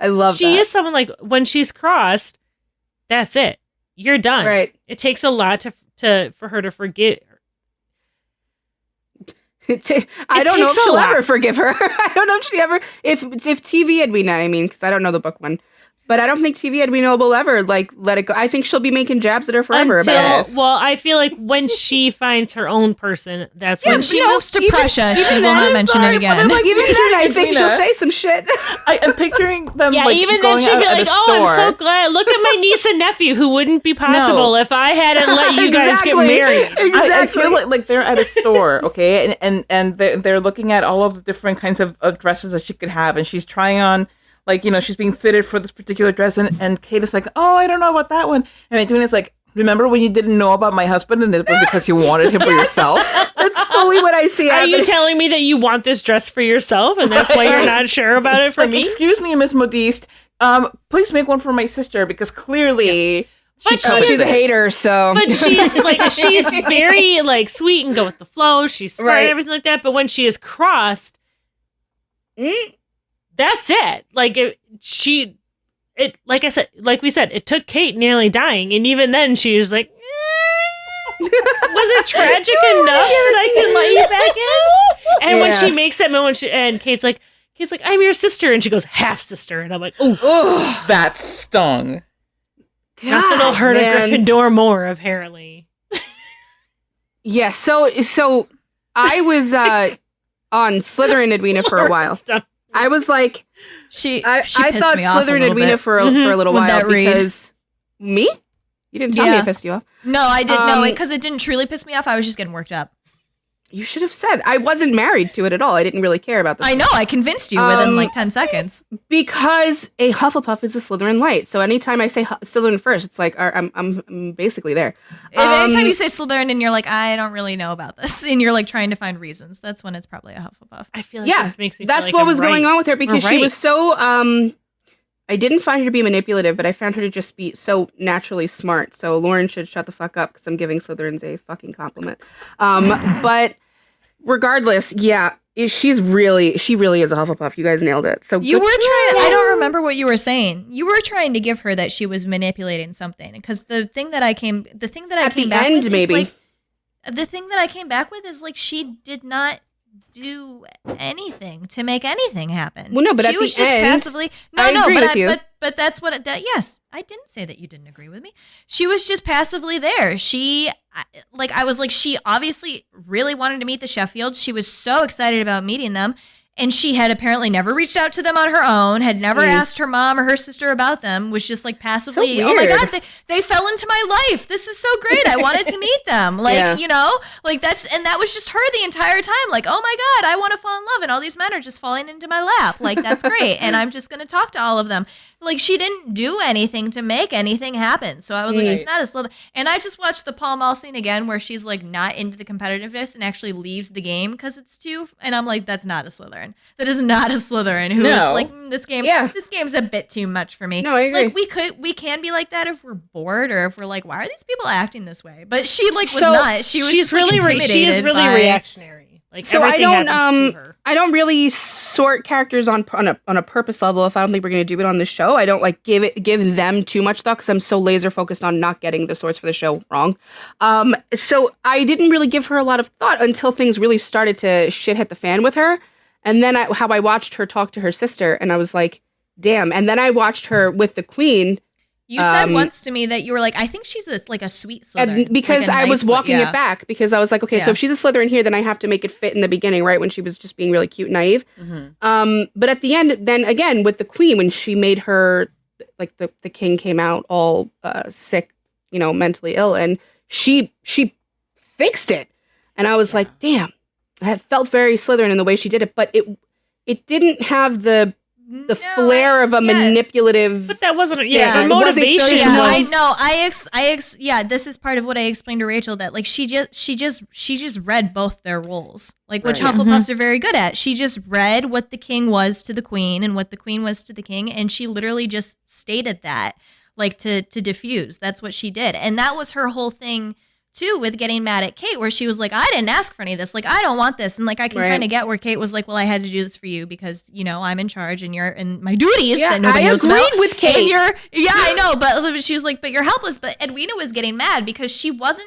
I love that. She is someone like, when she's crossed, that's it. You're done. Right. It takes a lot for her to forget. I don't know if she'll ever forgive her. I don't know if she ever, if TV Edwina, I mean, because I don't know the book one, but I don't think TV Edwina will ever like let it go. I think she'll be making jabs at her forever about this. Well, I feel like when she finds her own person, that's when she moves to Prussia. She will not mention it again. Like, even then, I think she'll say some shit. I'm picturing them. Yeah, like, even going then she'd be like, "Oh, store. I'm so glad. Look at my niece and nephew, who wouldn't be possible if I hadn't let you guys get married." Exactly. I feel like they're at a store, okay, and they're looking at all of the different kinds of dresses that she could have, and she's trying on. Like, you know, she's being fitted for this particular dress, and Kate is like, oh, I don't know about that one. And Edwina's like, remember when you didn't know about my husband and it was because you wanted him for yourself? That's fully what I see. Are you telling me that you want this dress for yourself and that's why you're not sure about it for me? Excuse me, Miss Modiste. Please make one for my sister because clearly... But she's a hater, so... But she's very, like, sweet and go with the flow. She's smart and everything like that. But when she is crossed... That's it. Like like I said, like we said, it took Kate nearly dying, and even then she was like, was it tragic enough that I can let you back in? And when she makes that moment, and Kate's like, I'm your sister, and she goes, half sister, and I'm like, oh, that stung. Nothing will hurt a Gryffindor more, apparently. Yeah. So I was on Slytherin Edwina for a while. I was like, I thought Slytherin Edwina for a little while because me? You didn't tell me it pissed you off. No, I didn't know it because it didn't truly piss me off. I was just getting worked up. You should have said. I wasn't married to it at all. I didn't really care about this. I know. I convinced you within like 10 seconds. Because a Hufflepuff is a Slytherin light. So anytime I say Slytherin first, it's like I'm basically there. Anytime you say Slytherin and you're like, I don't really know about this, and you're like trying to find reasons, that's when it's probably a Hufflepuff. I feel like this makes me feel that's like what I'm was right. going on with her because she was so I didn't find her to be manipulative, but I found her to just be so naturally smart. So Lauren should shut the fuck up because I'm giving Slytherins a fucking compliment. But regardless, she really is a Hufflepuff. You guys nailed it. So you were trying. I don't remember what you were saying. You were trying to give her that she was manipulating something because the thing that I came back with is like she did not do anything to make anything happen. Well, no, but she at the was just end, passively. But that's what. Yes, I didn't say that you didn't agree with me. She was just passively there. I was like, she obviously really wanted to meet the Sheffields. She was so excited about meeting them. And she had apparently never reached out to them on her own, had never asked her mom or her sister about them, was just like passively, oh my God, they fell into my life. This is so great. I wanted to meet them. Like, you know, like that was just her the entire time. Like, oh my God, I want to fall in love. And all these men are just falling into my lap. Like, that's great. And I'm just going to talk to all of them. Like, she didn't do anything to make anything happen. So I was like, she's not a Slytherin. And I just watched the Pall Mall scene again where she's like not into the competitiveness and actually leaves the game because it's too. And I'm like, that's not a Slytherin. That is not a Slytherin who is like, this game's a bit too much for me. No, I agree. Like we can be like that if we're bored or if we're like, why are these people acting this way? But she was not. She's really reactionary. Like, so I don't really sort characters on a purpose level. If I don't think we're going to do it on the show, I don't like give them too much thought because I'm so laser focused on not getting the sorts for the show wrong. So I didn't really give her a lot of thought until things really started to shit hit the fan with her. And then how I watched her talk to her sister, and I was like, damn. And then I watched her with the Queen. You said once to me that you were like, I think she's like a sweet Slytherin. Because I was walking it back because I was like, okay, so if she's a Slytherin here, then I have to make it fit in the beginning, right? When she was just being really cute and naive. Mm-hmm. But at the end, then again, with the Queen, when she made her, like the king came out all sick, you know, mentally ill, and she fixed it. And I was like, damn. I had felt very Slytherin in the way she did it, but it didn't have the the flair of a manipulative. But that wasn't the motivation. This is part of what I explained to Rachel, that like she just read both their roles, like which Hufflepuffs are very good at. She just read what the king was to the queen and what the queen was to the king, and she literally just stated that, like to diffuse. That's what she did, and that was her whole thing too, with getting mad at Kate, where she was like, I didn't ask for any of this. Like, I don't want this. And like, I can kind of get where Kate was like, well, I had to do this for you because, you know, I'm in charge and my duty is that nobody knows about. I agreed with Kate. I know. But she was like, but you're helpless. But Edwina was getting mad because she was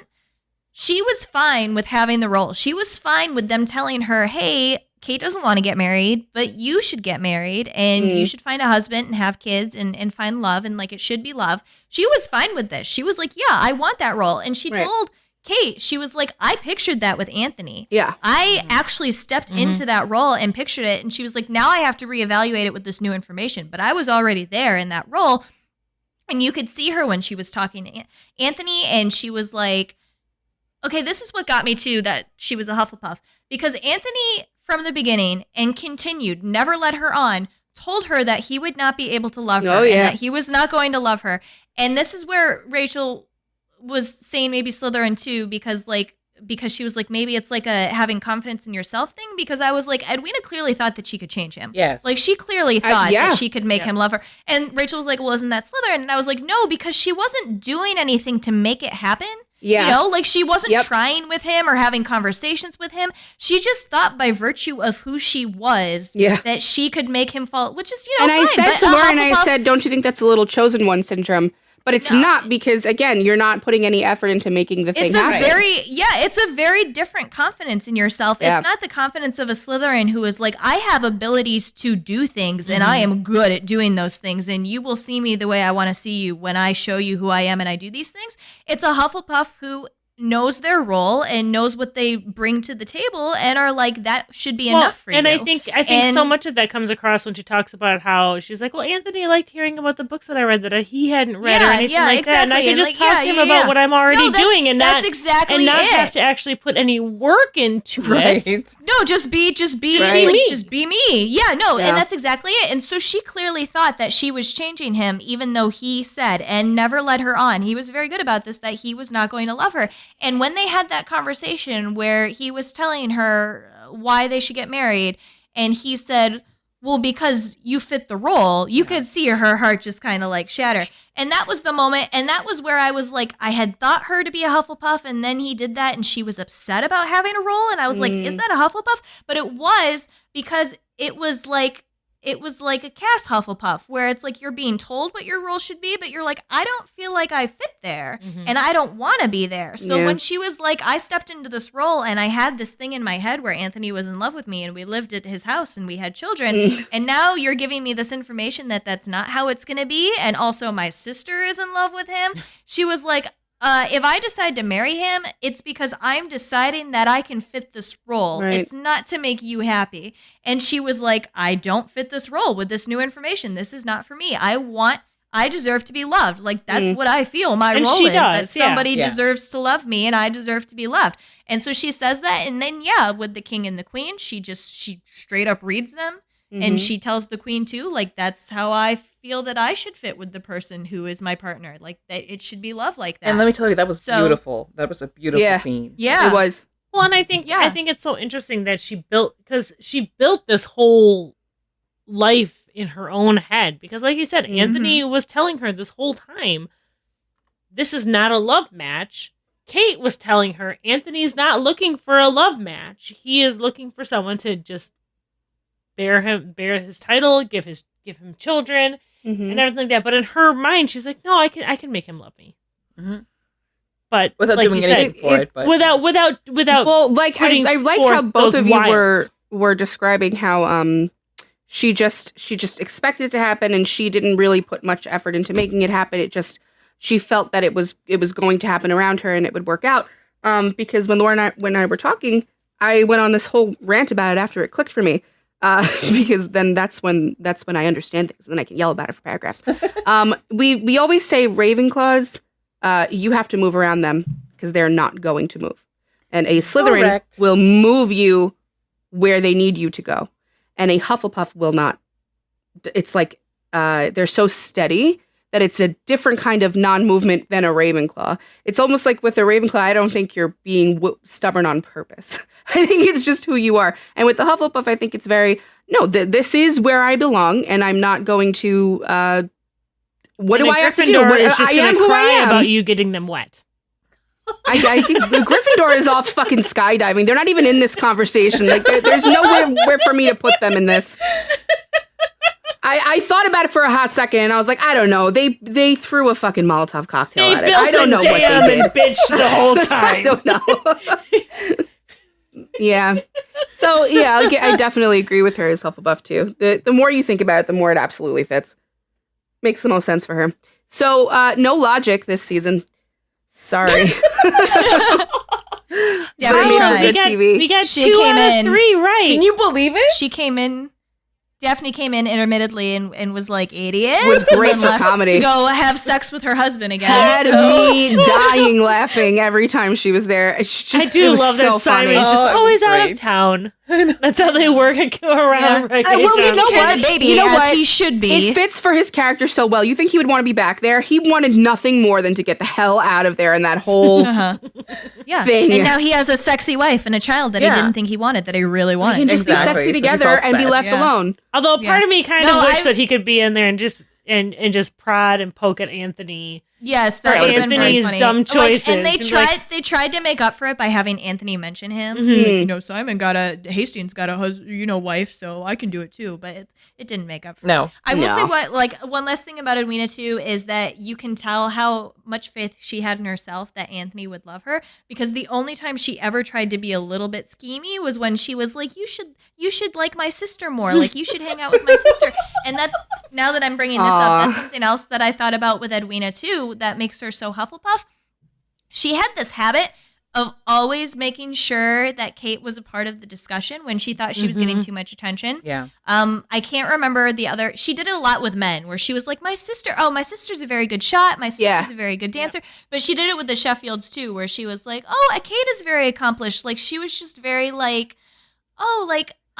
fine with having the role. She was fine with them telling her, hey, Kate doesn't want to get married, but you should get married and you should find a husband and have kids and find love. And like, it should be love. She was fine with this. She was like, yeah, I want that role. And she told Kate, she was like, I pictured that with Anthony. Yeah. I actually stepped into that role and pictured it. And she was like, now I have to reevaluate it with this new information. But I was already there in that role. And you could see her when she was talking to Anthony, and she was like, okay, this is what got me to that she was a Hufflepuff. Because Anthony, from the beginning, and continued, never led her on, told her that he would not be able to love her and that he was not going to love her. And this is where Rachel was saying maybe Slytherin too, because she was like, maybe it's like a having confidence in yourself thing, because I was like, Edwina clearly thought that she could change him. Yes. Like she clearly thought that she could make him love her. And Rachel was like, well, isn't that Slytherin? And I was like, no, because she wasn't doing anything to make it happen. Yeah. You know, like she wasn't trying with him or having conversations with him. She just thought by virtue of who she was that she could make him fall, which is, you know, and fine. I said to Lauren, I said, don't you think that's a little chosen one syndrome? But it's not, because, again, you're not putting any effort into making the thing happen. It's a very different confidence in yourself. Yeah. It's not the confidence of a Slytherin who is like, I have abilities to do things and I am good at doing those things, and you will see me the way I want to see you when I show you who I am and I do these things. It's a Hufflepuff who knows their role and knows what they bring to the table and are like, that should be enough for you. And I think so much of that comes across when she talks about how she's like, well, Anthony liked hearing about the books that I read that he hadn't read or anything like that. And I can just talk to him about what I'm already doing and not have to actually put any work into it. No, just be me. Just be me. Yeah, no, and that's exactly it. And so she clearly thought that she was changing him, even though he said and never led her on. He was very good about this, that he was not going to love her. And when they had that conversation where he was telling her why they should get married, and he said, well, because you fit the role, you could see her heart just kind of like shatter. And that was the moment. And that was where I was like, I had thought her to be a Hufflepuff, and then he did that and she was upset about having a role. And I was like, is that a Hufflepuff? But it was, because it was like a Cass Hufflepuff, where it's like you're being told what your role should be, but you're like, I don't feel like I fit there, and I don't want to be there. So when she was like, I stepped into this role, and I had this thing in my head where Anthony was in love with me, and we lived at his house, and we had children, and now you're giving me this information that that's not how it's going to be, and also my sister is in love with him. She was like, if I decide to marry him, it's because I'm deciding that I can fit this role. Right. It's not to make you happy. And she was like, I don't fit this role with this new information. This is not for me. I deserve to be loved. Like, that's what I feel my role is. That somebody deserves to love me and I deserve to be loved. And so she says that. And then, with the king and the queen, she straight up reads them. And she tells the queen too, like, that's how I feel that I should fit with the person who is my partner. Like, that it should be love like that. And let me tell you, that was beautiful. That was a beautiful scene. Yeah, it was. Well, and I think it's so interesting that she built this whole life in her own head, because, like you said, Anthony was telling her this whole time, this is not a love match. Kate was telling her, Anthony's not looking for a love match. He is looking for someone to just bear his title, give him children, and everything like that. But in her mind, she's like, no, I can make him love me. But without like doing anything for it. But without. Well, like I like how both of you were describing how she just expected it to happen, and she didn't really put much effort into making it happen. She felt that it was going to happen around her and it would work out. Because when Laura and I were talking, I went on this whole rant about it after it clicked for me. Because then that's when I understand things, and then I can yell about it for paragraphs. We always say Ravenclaws, you have to move around them because they're not going to move, and a Slytherin will move you where they need you to go, and a Hufflepuff will not it's like they're so steady that it's a different kind of non-movement than a Ravenclaw. It's almost like with a Ravenclaw, I don't think you're being stubborn on purpose. I think it's just who you are. And with the Hufflepuff, I think it's very, no, this is where I belong, and I'm not going to, what do I have to do? Is just going to cry about you getting them wet. I think Gryffindor is off fucking skydiving. They're not even in this conversation. Like, there's nowhere for me to put them in this. I thought about it for a hot second, and I was like, I don't know. They threw a fucking Molotov cocktail at it. I don't know what they did. Bitch the whole time. I don't know. Yeah. So yeah, I definitely agree with her as Hufflepuff too. The more you think about it, the more it absolutely fits. Makes the most sense for her. So no logic this season. Sorry. Yeah, we got she 2 out of 3 right. Can you believe it? She came in. Daphne came in intermittently and was like, idiot. Was great for comedy. To go have sex with her husband again. Had me dying laughing every time she was there. I do love that Simon's just always out of town. That's how they work around. Right? Well, you know what? The baby, as he should be. It fits for his character so well. You think he would want to be back there? He wanted nothing more than to get the hell out of there and that whole thing. And now he has a sexy wife and a child that he didn't think he wanted, that he really wanted. He can just be sexy together and be left alone. Although part of me kind of wish that he could be in there and just prod and poke at Anthony. Yes, that would have been very funny. Dumb choices. And they tried to make up for it by having Anthony mention him. Mm-hmm. Like, Simon Hastings got a wife, so I can do it too. But it didn't make up for it. I will say one last thing about Edwina too is that you can tell how much faith she had in herself that Anthony would love her, because the only time she ever tried to be a little bit schemy was when she was like, you should like my sister more, like you should hang out with my sister. And that's, now that I'm bringing this up, that's something else that I thought about with Edwina too that makes her so Hufflepuff. She had this habit of always making sure that Kate was a part of the discussion when she thought she was getting too much attention. Yeah. I can't remember she did it a lot with men, where she was like, my sister's a very good shot. My sister's a very good dancer. Yeah. But she did it with the Sheffields too, where she was like, Kate is very accomplished. Like, she was just very like,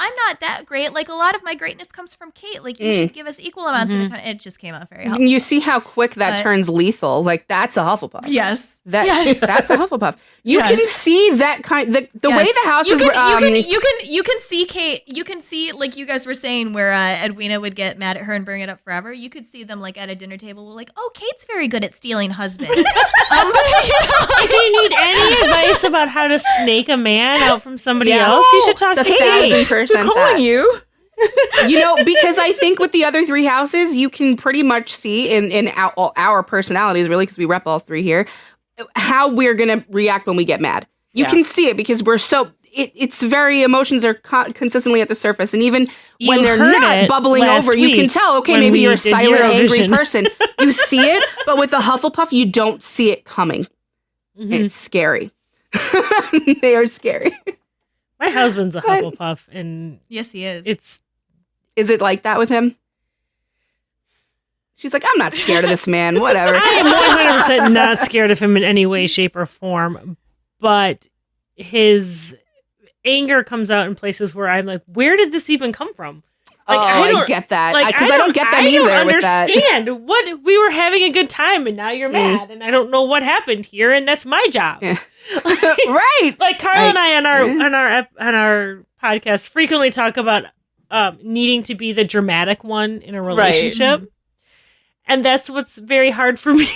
I'm not that great. Like, a lot of my greatness comes from Kate. Like, you should give us equal amounts of time. It just came out very helpful. You see how quick that turns lethal. Like, that's a Hufflepuff. Yes. That's a Hufflepuff. You can see that kind. The way the house is. You can see Kate. You can see, like you guys were saying, where Edwina would get mad at her and bring it up forever. You could see them like at a dinner table, like, Kate's very good at stealing husbands. If you need any advice about how to snake a man out from somebody else, you should talk to Kate. 1,000% They're calling you. Because I think with the other 3 houses, you can pretty much see in our personalities, really, because we rep all 3 here, how we're going to react when we get mad. You can see it because we're so... It's very, emotions are consistently at the surface. And even when they're not bubbling over, you can tell, okay, maybe you're a silent, angry person. You see it, but with the Hufflepuff, you don't see it coming. Mm-hmm. It's scary. They are scary. My husband's a Hufflepuff, and yes, he is. Is it like that with him? She's like, I'm not scared of this man. Whatever. I am 100% not scared of him in any way, shape, or form. But his anger comes out in places where I'm like, where did this even come from? Like, I get that. Because I don't get them either. I don't with understand that. What we were having a good time, and now you're mad, and I don't know what happened here, and that's my job. Yeah. Right. Like Carla and I on our podcast frequently talk about needing to be the dramatic one in a relationship. Right. And that's what's very hard for me.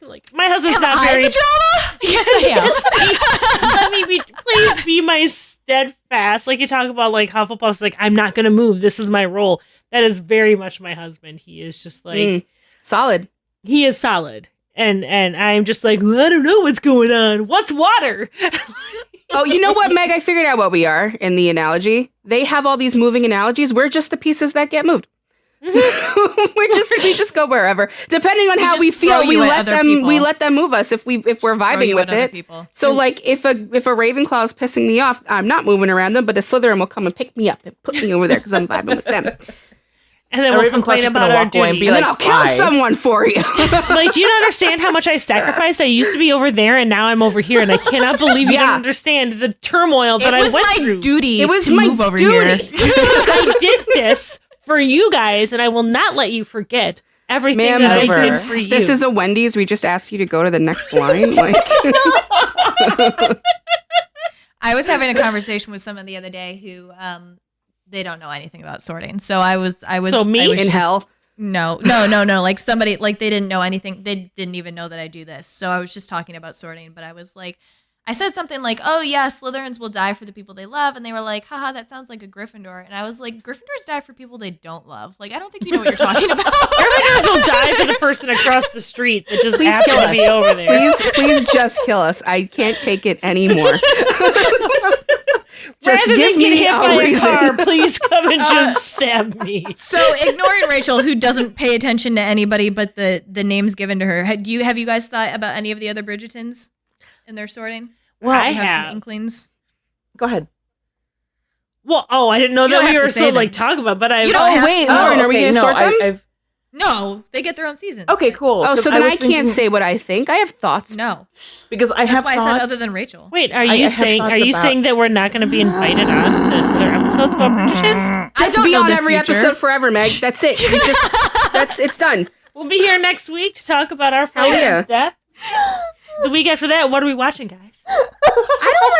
Like, my husband's not very... the drama? Yes, I am. Please be my steadfast. Like, you talk about, like, Hufflepuff's like, I'm not going to move. This is my role. That is very much my husband. He is just like... solid. He is solid. And I'm just like, well, I don't know what's going on. What's water? Oh, you know what, Meg? I figured out what we are in the analogy. They have all these moving analogies. We're just the pieces that get moved. we just go wherever, depending on how we feel. We let them move us if we're vibing with it. So like if a Ravenclaw is pissing me off, I'm not moving around them, but a Slytherin will come and pick me up and put me over there because I'm vibing with them. And then we'll complain about our duty. And then I'll kill someone for you. Like, do you not understand how much I sacrificed? I used to be over there, and now I'm over here, and I cannot believe you don't understand the turmoil that I went through. It was my duty to move over here. I did this for you guys, and I will not let you forget everything that I did for you. This is a Wendy's. We just asked you to go to the next line. Like, I was having a conversation with someone the other day who they don't know anything about sorting. So I was So me I was in just, hell. No. Like somebody, like they didn't know anything. They didn't even know that I do this. So I was just talking about sorting, but I was like, I said something like, oh yeah, Slytherins will die for the people they love. And they were like, haha, that sounds like a Gryffindor. And I was like, Gryffindors die for people they don't love. Like, I don't think you know what you're talking about. Gryffindors will die for the person across the street that just happened to be over there. Please just kill us. I can't take it anymore. Just rather than get hit by a car, please come and just stab me. So ignoring Rachel, who doesn't pay attention to anybody but the names given to her, have you guys thought about any of the other Bridgertons in their sorting? Well, I have some inklings. Go ahead. Well, I didn't know that we were so like talk about, but I. Lauren, are we going to sort them? No, they get their own season. Okay, cool. Oh, so then I can't say what I think. I have thoughts. No, because I have. That's why I said other than Rachel. Wait, are you saying that we're not going to be invited on to other episodes about Bridgerton? Just be on every episode forever, Meg. That's it. It's done. We'll be here next week to talk about our friend's death. The week after that, what are we watching, guys? I don't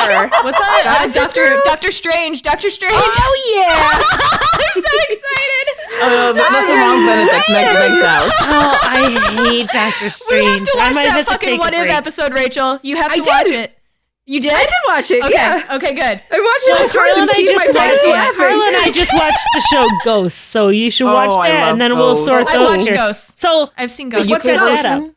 remember. What's on? Doctor Strange. Doctor Strange. Oh yeah! I'm so excited. That's a long Benedict Meg's out. Oh, I hate Doctor Strange. We have to watch that fucking What If episode, Rachel. You have to watch it. You did? I did watch it. Okay. Yeah. Okay. Good. I watched it with George and peed my pants laughing. Carla and I just watched the show Ghosts, so you should watch that, and then we'll sort those. I watched Ghosts. So I've seen Ghosts. What's that up?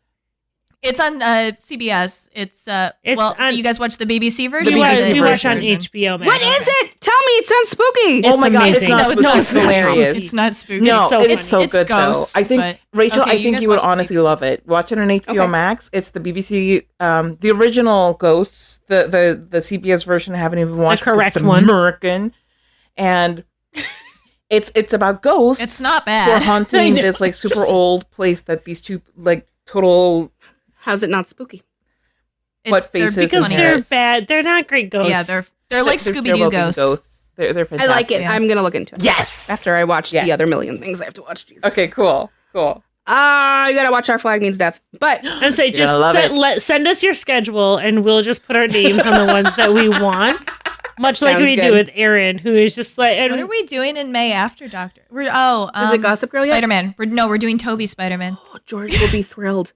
It's on CBS. It's you guys watch the BBC version? We watch on HBO Max. What is it? Tell me, it sounds spooky. Oh my god, it's not spooky. It's hilarious. It's not spooky. No, it's so good Ghosts, though. I think Rachel, I think you would honestly love it. Watch it on HBO Max. It's the BBC, the original Ghosts. The CBS version I haven't even watched. The correct one, American, and it's about ghosts. It's not bad. Who are haunting this like super old place that these two like total. How's it not spooky? What faces? Because they're bad. They're not great ghosts. Yeah, they're like Scooby-Doo ghosts. They're fantastic. I like it. Yeah. I'm gonna look into it. Yes. After I watch the other million things I have to watch. Jesus. Okay. Cool. You gotta watch Our Flag Means Death. But and say just send us your schedule, and we'll just put our names on the ones that we want. Much like we do with Aaron, who is just like. What are we doing in May after Doctor? Is it Gossip Girl yet? Spider-Man. We're doing Toby Spider-Man. Oh, George will be thrilled.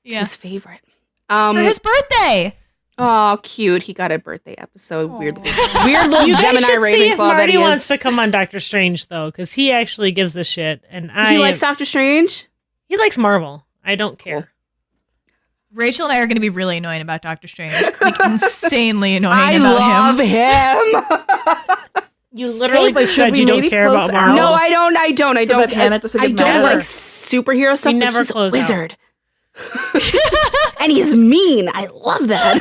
It's his favorite. For his birthday. Oh, cute. He got a birthday episode. Weird little Gemini Ravenclaw that he is. Marty wants to come on Doctor Strange, though, because he actually gives a shit. And he likes Doctor Strange? He likes Marvel. I don't care. Cool. Rachel and I are going to be really annoying about Doctor Strange. Like, insanely annoying about him. I love him. You literally just said you don't care about Marvel. No, I don't. I don't like superhero stuff. We never he's close a wizard. And he's mean. I love that.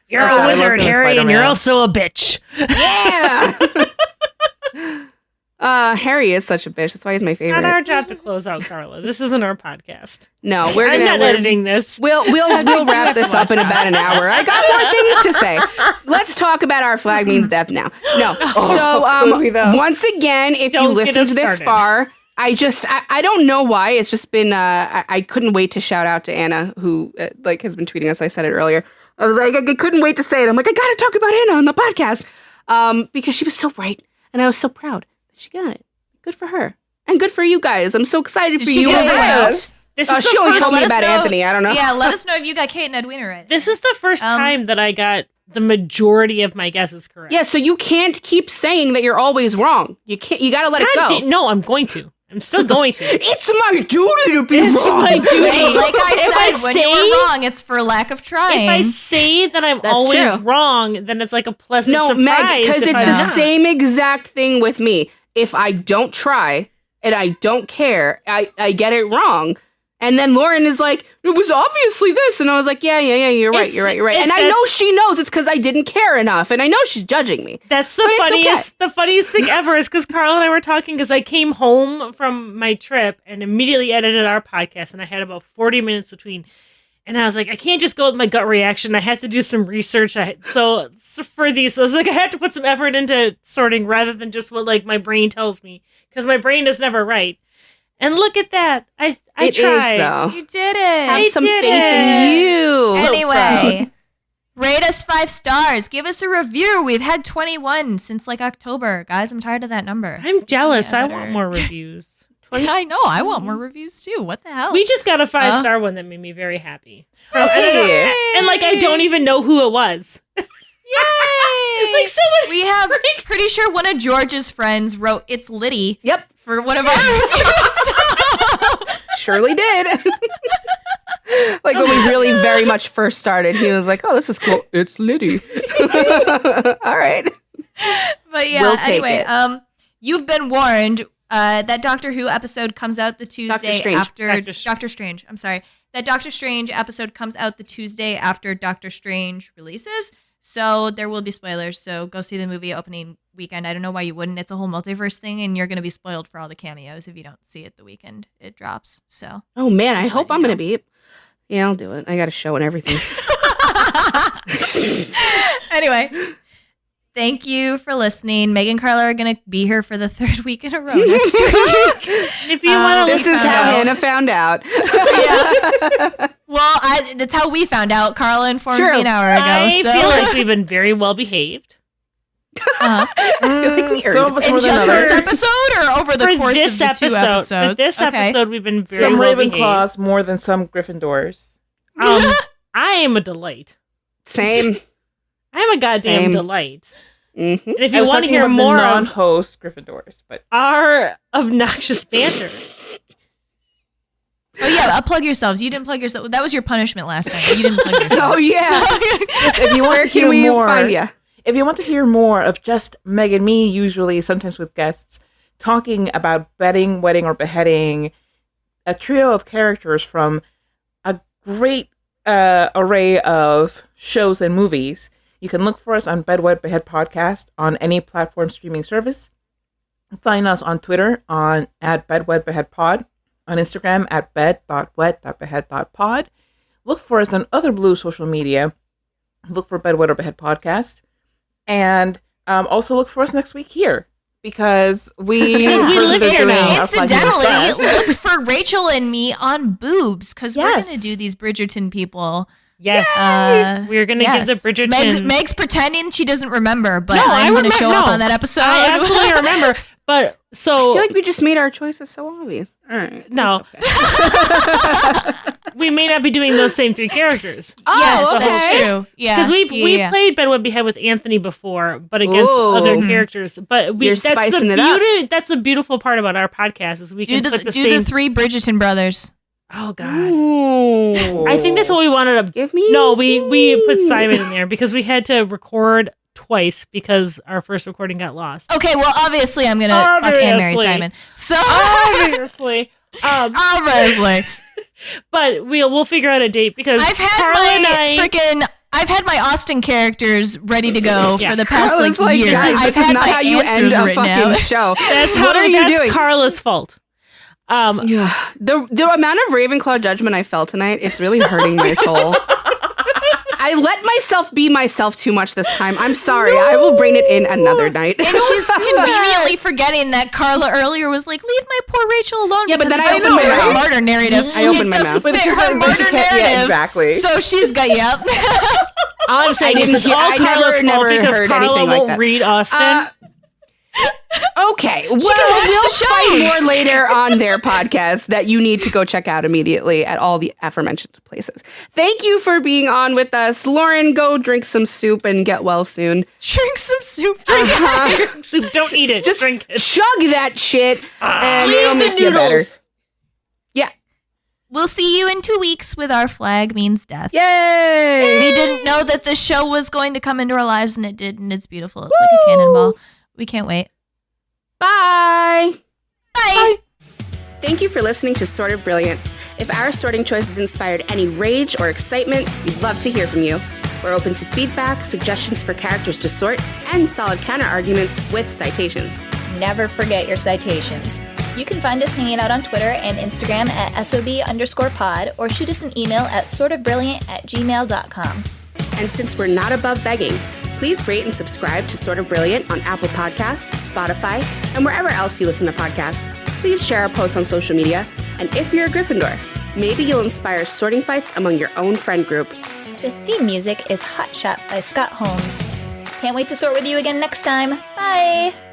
You're a wizard, Harry, and you're also a bitch. Yeah. Harry is such a bitch. That's why he's my favorite. It's not our job to close out, Carla. This isn't our podcast. No, I'm not editing this. We'll wrap this up in about an hour. I got more things to say. Let's talk about Our Flag Means Death now. No. Once again, if you listen to this far, I don't know why. It's just been, I couldn't wait to shout out to Anna, who has been tweeting us. I said it earlier. I was like, I couldn't wait to say it. I'm like, I got to talk about Anna on the podcast. Because she was so bright and I was so proud that she got it. Good for her. And good for you guys. I'm so excited for you. This is she only told me about Anthony. I don't know. Yeah, let us know if you got Kate and Edwina right. This is the first time that I got the majority of my guesses correct. Yeah, so you can't keep saying that you're always wrong. You can't. You got to let it go. No, I'm going to. I'm still going to. It's my duty to be wrong. My duty. Like I said, when you were wrong, it's for lack of trying. If I say that I'm always wrong, then it's like a pleasant surprise. No, Meg, because it's the same exact thing with me. If I don't try and I don't care, I get it wrong. And then Lauren is like, it was obviously this. And I was like, yeah, you're right. And I know she knows it's because I didn't care enough. And I know she's judging me. That's the funniest. The funniest thing ever is because Carla and I were talking because I came home from my trip and immediately edited our podcast. And I had about 40 minutes between. And I was like, I can't just go with my gut reaction. I have to do some research. So for these, I was like, I have to put some effort into sorting rather than just what like my brain tells me, because my brain is never right. And look at that. I tried. Though. You did it. Have some faith in you. Anyway, rate us 5 stars. Give us a review. We've had 21 since like October. Guys, I'm tired of that number. I'm jealous. I want more reviews. I know. I want more reviews too. What the hell? We just got a 5-star one that made me very happy. Okay. And like, I don't even know who it was. Yay! Like someone. We have pretty sure one of George's friends wrote "It's Liddy." Yep. For one of our reviews. Surely did. Like when we really very much first started, he was like, "Oh, this is cool. It's Liddy." All right. But yeah, We'll take anyway, it. you've been warned. That Doctor Who episode comes out the Tuesday after Doctor Strange. I'm sorry. That Doctor Strange episode comes out the Tuesday after Doctor Strange releases. So there will be spoilers. So go see the movie opening weekend. I don't know why you wouldn't. It's a whole multiverse thing, and you're going to be spoiled for all the cameos if you don't see it the weekend it drops. So. Oh man, I hope I'm going to be. Yeah, I'll do it. I got a show and everything. Anyway. Thank you for listening. Meg and Carla are going to be here for the 3rd week in a row next week. If you want to, this is how Hannah found out. Yeah. Well, that's how we found out. Carla informed me an hour ago. I feel like we've been very well behaved. I feel like we earned in just this episode or over the course of the 2 episodes? For this episode, we've been very some well Ravenclaws more than some Gryffindors. I am a delight. Same. I'm a goddamn delight. Mm-hmm. And if you want to hear more non-host Gryffindors, but our obnoxious banter. Oh yeah, plug yourselves. You didn't plug yourself. That was your punishment last time. You didn't plug yourselves. Oh yeah. Yes, if you want to hear more, if you want to hear more of just Meg and me, usually sometimes with guests, talking about bedding, wedding, or beheading, a trio of characters from a great array of shows and movies. You can look for us on Bed Wed, Behead podcast on any platform streaming service. Find us on Twitter at Bed Wed, Behead pod, on Instagram at bed.wed.behead.pod. Look for us on other blue social media. Look for Bed Wed or Behead podcast. And also look for us next week here. Because we live here now. Incidentally, look for Rachel and me on Boobs, because we're going to do these Bridgerton people. Yes. We're going to give the Bridgerton. Meg's pretending she doesn't remember, but I'm going to show up on that episode. I absolutely remember. But so. I feel like we just made our choices so obvious. All right. No. Okay. We may not be doing those same 3 characters. Oh, yes, that's true. Yeah. Because we played Bed Wed Behead with Anthony before, but against other characters. But you're spicing it up. That's the beautiful part about our podcast is we can put the same. The 3 Bridgerton brothers. Oh God! Ooh. I think that's what we wanted to give me. No, we put Simon in there because we had to record twice because our first recording got lost. Okay, well, obviously I'm gonna fuck and marry Simon. So obviously. But we'll figure out a date because I've had my Austin characters ready to go for the past years. Guys, this is not how you end a fucking show. That's what are you doing? Carla's fault. The amount of Ravenclaw judgment I felt tonight, it's really hurting my soul. I let myself be myself too much this time. I'm sorry. No. I will bring it in another night. And she's conveniently forgetting that Carla earlier was like, leave my poor Rachel alone. Yeah, but then I opened my mouth. Murder narrative. I opened my mouth. Fit her murder narrative. Exactly. So she's got, yep. All I'm saying is I never heard anything like that. Read Austin. Okay, well, we'll find more later on their podcast that you need to go check out immediately at all the aforementioned places. Thank you for being on with us. Lauren, go drink some soup and get well soon. Drink some soup. Drink soup. Don't eat it. Just drink it. Chug that shit and it'll make you better. Yeah. We'll see you in 2 weeks with Our Flag Means Death. Yay! We didn't know that the show was going to come into our lives, and it did, and it's beautiful. It's like a cannonball. We can't wait. Bye. Bye. Thank you for listening to Sort of Brilliant. If our sorting choices inspired any rage or excitement, we'd love to hear from you. We're open to feedback, suggestions for characters to sort, and solid counter-arguments with citations. Never forget your citations. You can find us hanging out on Twitter and Instagram at SOB_pod or shoot us an email at sortofbrilliant@gmail.com. And since we're not above begging, please rate and subscribe to Sort of Brilliant on Apple Podcasts, Spotify, and wherever else you listen to podcasts. Please share our posts on social media. And if you're a Gryffindor, maybe you'll inspire sorting fights among your own friend group. The theme music is Hot Shot by Scott Holmes. Can't wait to sort with you again next time. Bye!